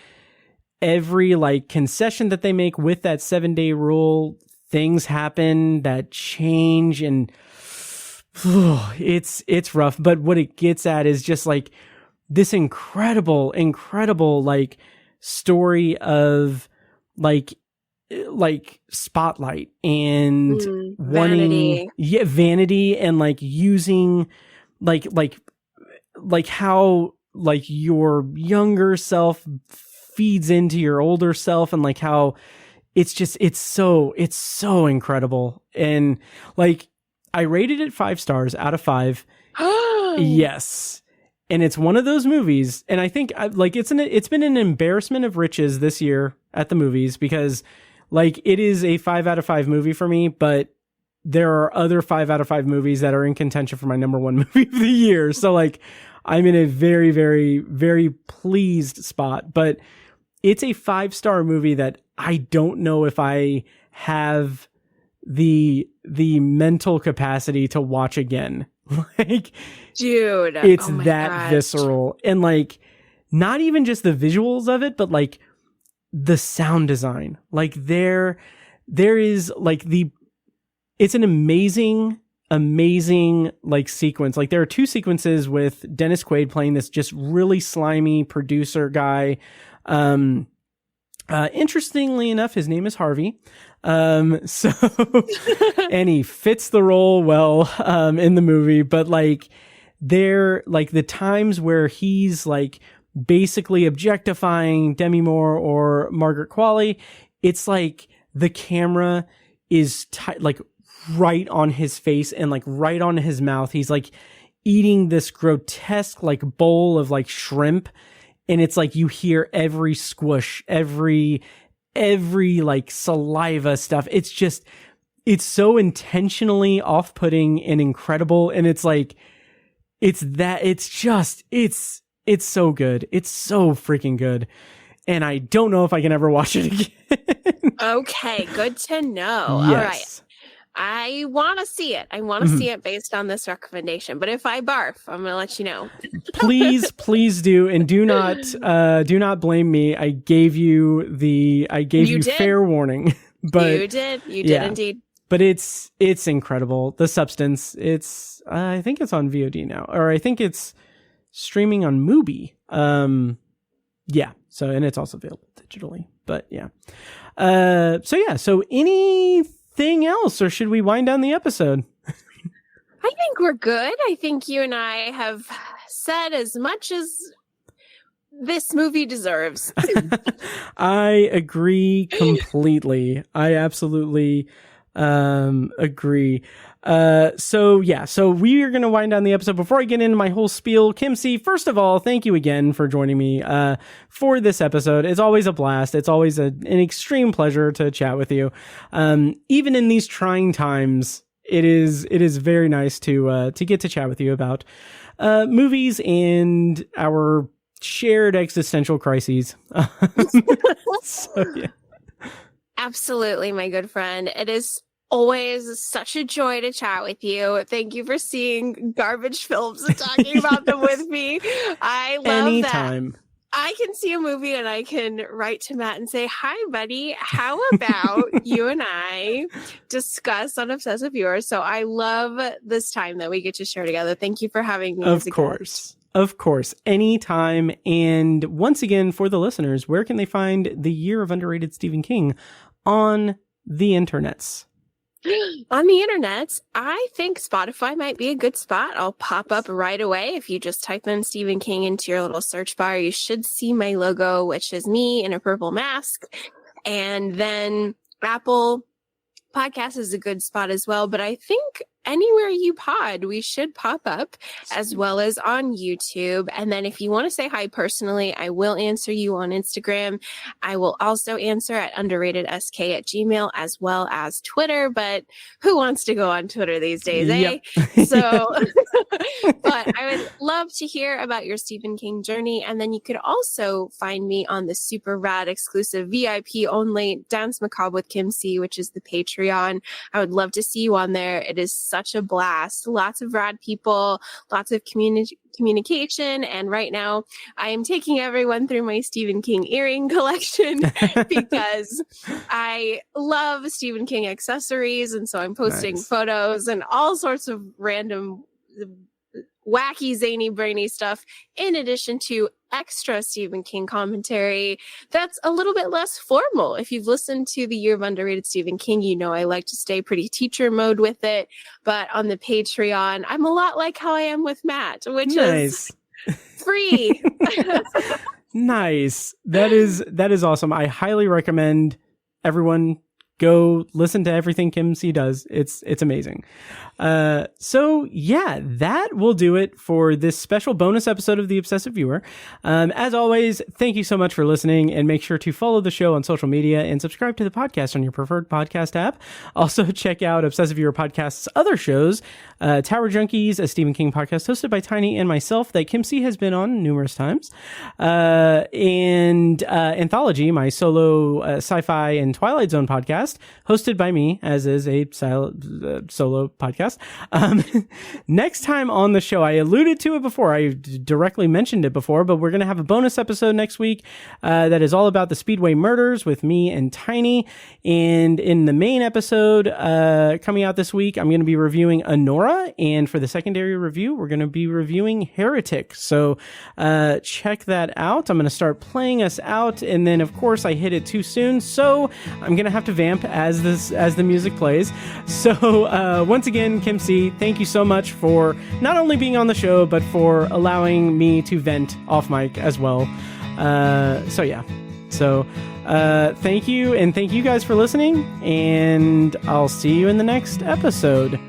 like concession that they make with that 7-day rule, things happen that change and it's rough. But what it gets at is just like this incredible like story of like like spotlight and vanity. Vanity and like using like how like your younger self feeds into your older self, and like how it's so incredible. And like I rated it 5 stars out of 5. Yes. And it's one of those movies, and I think like it's been an embarrassment of riches this year at the movies, because like it is a 5 out of 5 movie for me, but there are other 5 out of 5 movies that are in contention for my number 1 movie of the year. So like I'm in a very, very, very pleased spot, but it's a 5-star movie that I don't know if I have the mental capacity to watch again. Like, dude, it's that visceral, and like not even just the visuals of it, but like the sound design. Like there is like it's an amazing like sequence. Like there are 2 sequences with Dennis Quaid playing this just really slimy producer guy. Interestingly enough, his name is Harvey. So, and he fits the role well, in the movie, but like they're like the times where he's like basically objectifying Demi Moore or Margaret Qualley, it's like the camera is like right on his face and like right on his mouth. He's like eating this grotesque like bowl of like shrimp, and it's like you hear every squish, every like saliva stuff. It's so intentionally off-putting and incredible, and it's like it's so good. It's so freaking good. And I don't know if I can ever watch it again. Okay, good to know. Yes. All right. I want to see it. I want to see it based on this recommendation. But if I barf, I'm going to let you know. please do, and do not blame me. I gave you fair warning. But you did indeed. But it's incredible. The Substance. It's I think it's on VOD now, or I think it's streaming on Mubi. Yeah. So, and it's also available digitally. But yeah. So anything else, or should we wind down the episode? I think we're good. I think you and I have said as much as this movie deserves. I agree completely. I absolutely agree. So we are going to wind down the episode. Before I get into my whole spiel, Kim C, first of all, thank you again for joining me for this episode. It's always a blast. It's always an extreme pleasure to chat with you. Even in these trying times, it is very nice to get to chat with you about movies and our shared existential crises. So, yeah. Absolutely, my good friend. It is always such a joy to chat with you. Thank you for seeing garbage films and talking about them with me. I love Anytime. that. I can see a movie and I can write to Matt and say, "Hi, buddy. How about you and I discuss Unobsessive Viewers?" So I love this time that we get to share together. Thank you for having me. Of course. Anytime. And once again, for the listeners, where can they find The Year of Underrated Stephen King on the internets? On the internet, I think Spotify might be a good spot. I'll pop up right away. If you just type in Stephen King into your little search bar, you should see my logo, which is me in a purple mask. And then Apple Podcast is a good spot as well. But I think anywhere you pod, we should pop up, as well as on YouTube. And then if you want to say hi personally, I will answer you on Instagram. I will also answer at underratedsk@gmail, as well as Twitter. But who wants to go on Twitter these days, eh? Yep. So, but I would love to hear about your Stephen King journey. And then you could also find me on the super rad exclusive VIP only Dance Macabre with Kim C, which is the Patreon. I would love to see you on there. It is such a blast. Lots of rad people, lots of communication. And right now I am taking everyone through my Stephen King earring collection because I love Stephen King accessories. And so I'm posting photos and all sorts of random wacky, zany, brainy stuff, in addition to extra Stephen King commentary that's a little bit less formal. If you've listened to the Year of Underrated Stephen King, you know I like to stay pretty teacher mode with it. But on the Patreon, I'm a lot like how I am with Matt, which is free. Nice. That is awesome. I highly recommend everyone go listen to everything Kim C does. It's amazing. So yeah, that will do it for this special bonus episode of The Obsessive Viewer. As always, thank you so much for listening, and make sure to follow the show on social media and subscribe to the podcast on your preferred podcast app. Also check out Obsessive Viewer Podcast's other shows, Tower Junkies, a Stephen King podcast hosted by Tiny and myself that Kim C has been on numerous times, and Anthology, my solo sci-fi and Twilight Zone podcast, hosted by me, as is a solo podcast. Next time on the show, I alluded to it before, I directly mentioned it before, but we're going to have a bonus episode next week that is all about the Speedway murders with me and Tiny. And in the main episode coming out this week, I'm going to be reviewing Anora, and for the secondary review, we're going to be reviewing Heretic. So check that out. I'm going to start playing us out, and then of course I hit it too soon, so I'm going to have to vamp as the music plays. So once again, Kim C, thank you so much for not only being on the show, but for allowing me to vent off mic as well. So thank you, and thank you guys for listening, and I'll see you in the next episode.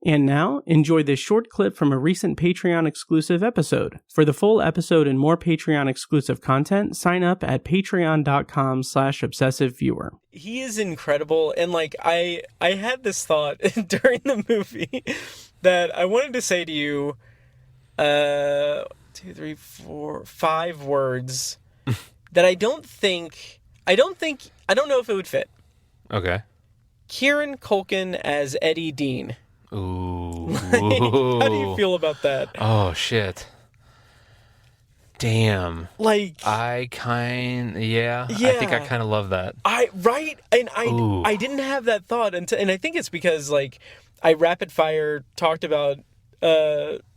And now, enjoy this short clip from a recent Patreon-exclusive episode. For the full episode and more Patreon-exclusive content, sign up at patreon.com/obsessiveviewer. He is incredible, and I had this thought during the movie that I wanted to say to you, 2, 3, 4, 5 words that I don't know if it would fit. Okay. Kieran Culkin as Eddie Dean. Ooh. How do you feel about that? Oh, shit. Damn. I think I kind of love that. I didn't have that thought and I think it's because I rapid fire talked about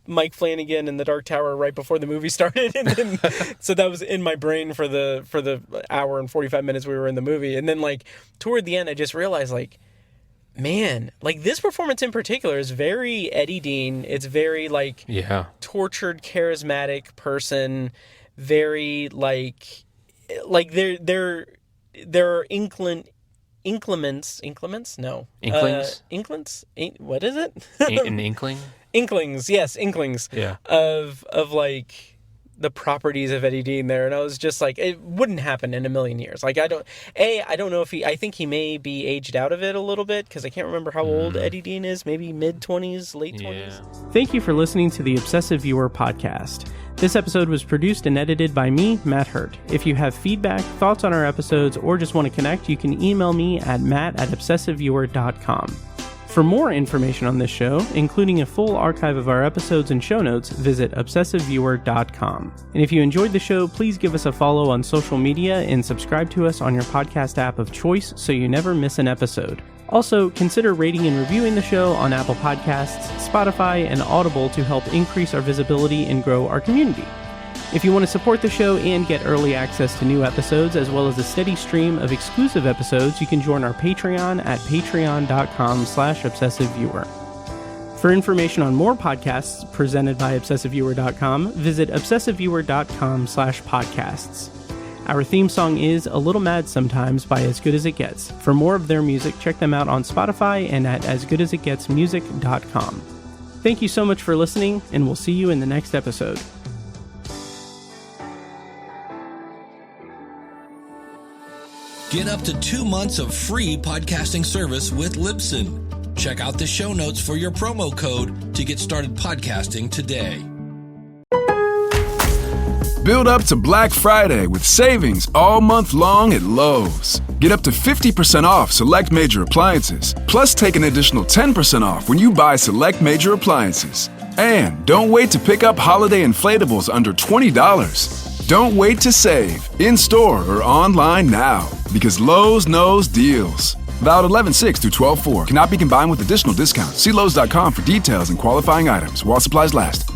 Mike Flanagan in The Dark Tower right before the movie started, and then so that was in my brain for the hour and 45 minutes we were in the movie, and then toward the end I just realized man, this performance in particular is very Eddie Dean. It's very tortured, charismatic person. Very there are inclements. No. Inklings? Inklings? What is it? An inkling? Inklings, yes, inklings. Yeah. Of the properties of Eddie Dean there, and I was just it wouldn't happen in a million years. I don't know if I think he may be aged out of it a little bit, because I can't remember how old Eddie Dean is, maybe mid-20s, late 20s. Yeah. Thank you for listening to the Obsessive Viewer podcast. This episode was produced and edited by me, Matt Hurt. If you have feedback, thoughts on our episodes, or just want to connect, you can email me at matt@obsessiveviewer.com. For more information on this show, including a full archive of our episodes and show notes, visit obsessiveviewer.com. And if you enjoyed the show, please give us a follow on social media and subscribe to us on your podcast app of choice so you never miss an episode. Also, consider rating and reviewing the show on Apple Podcasts, Spotify, and Audible to help increase our visibility and grow our community. If you want to support the show and get early access to new episodes, as well as a steady stream of exclusive episodes, you can join our Patreon at patreon.com/obsessiveviewer. For information on more podcasts presented by obsessiveviewer.com, visit obsessiveviewer.com/podcasts. Our theme song is A Little Mad Sometimes by As Good As It Gets. For more of their music, check them out on Spotify and at asgoodasitgetsmusic.com. Thank you so much for listening, and we'll see you in the next episode. Get up to 2 months of free podcasting service with Libsyn. Check out the show notes for your promo code to get started podcasting today. Build up to Black Friday with savings all month long at Lowe's. Get up to 50% off select major appliances, plus take an additional 10% off when you buy select major appliances. And don't wait to pick up holiday inflatables under $20. Don't wait to save, in-store or online now, because Lowe's knows deals. Valid 11/6 through 12/4. Cannot be combined with additional discounts. See Lowe's.com for details and qualifying items while supplies last.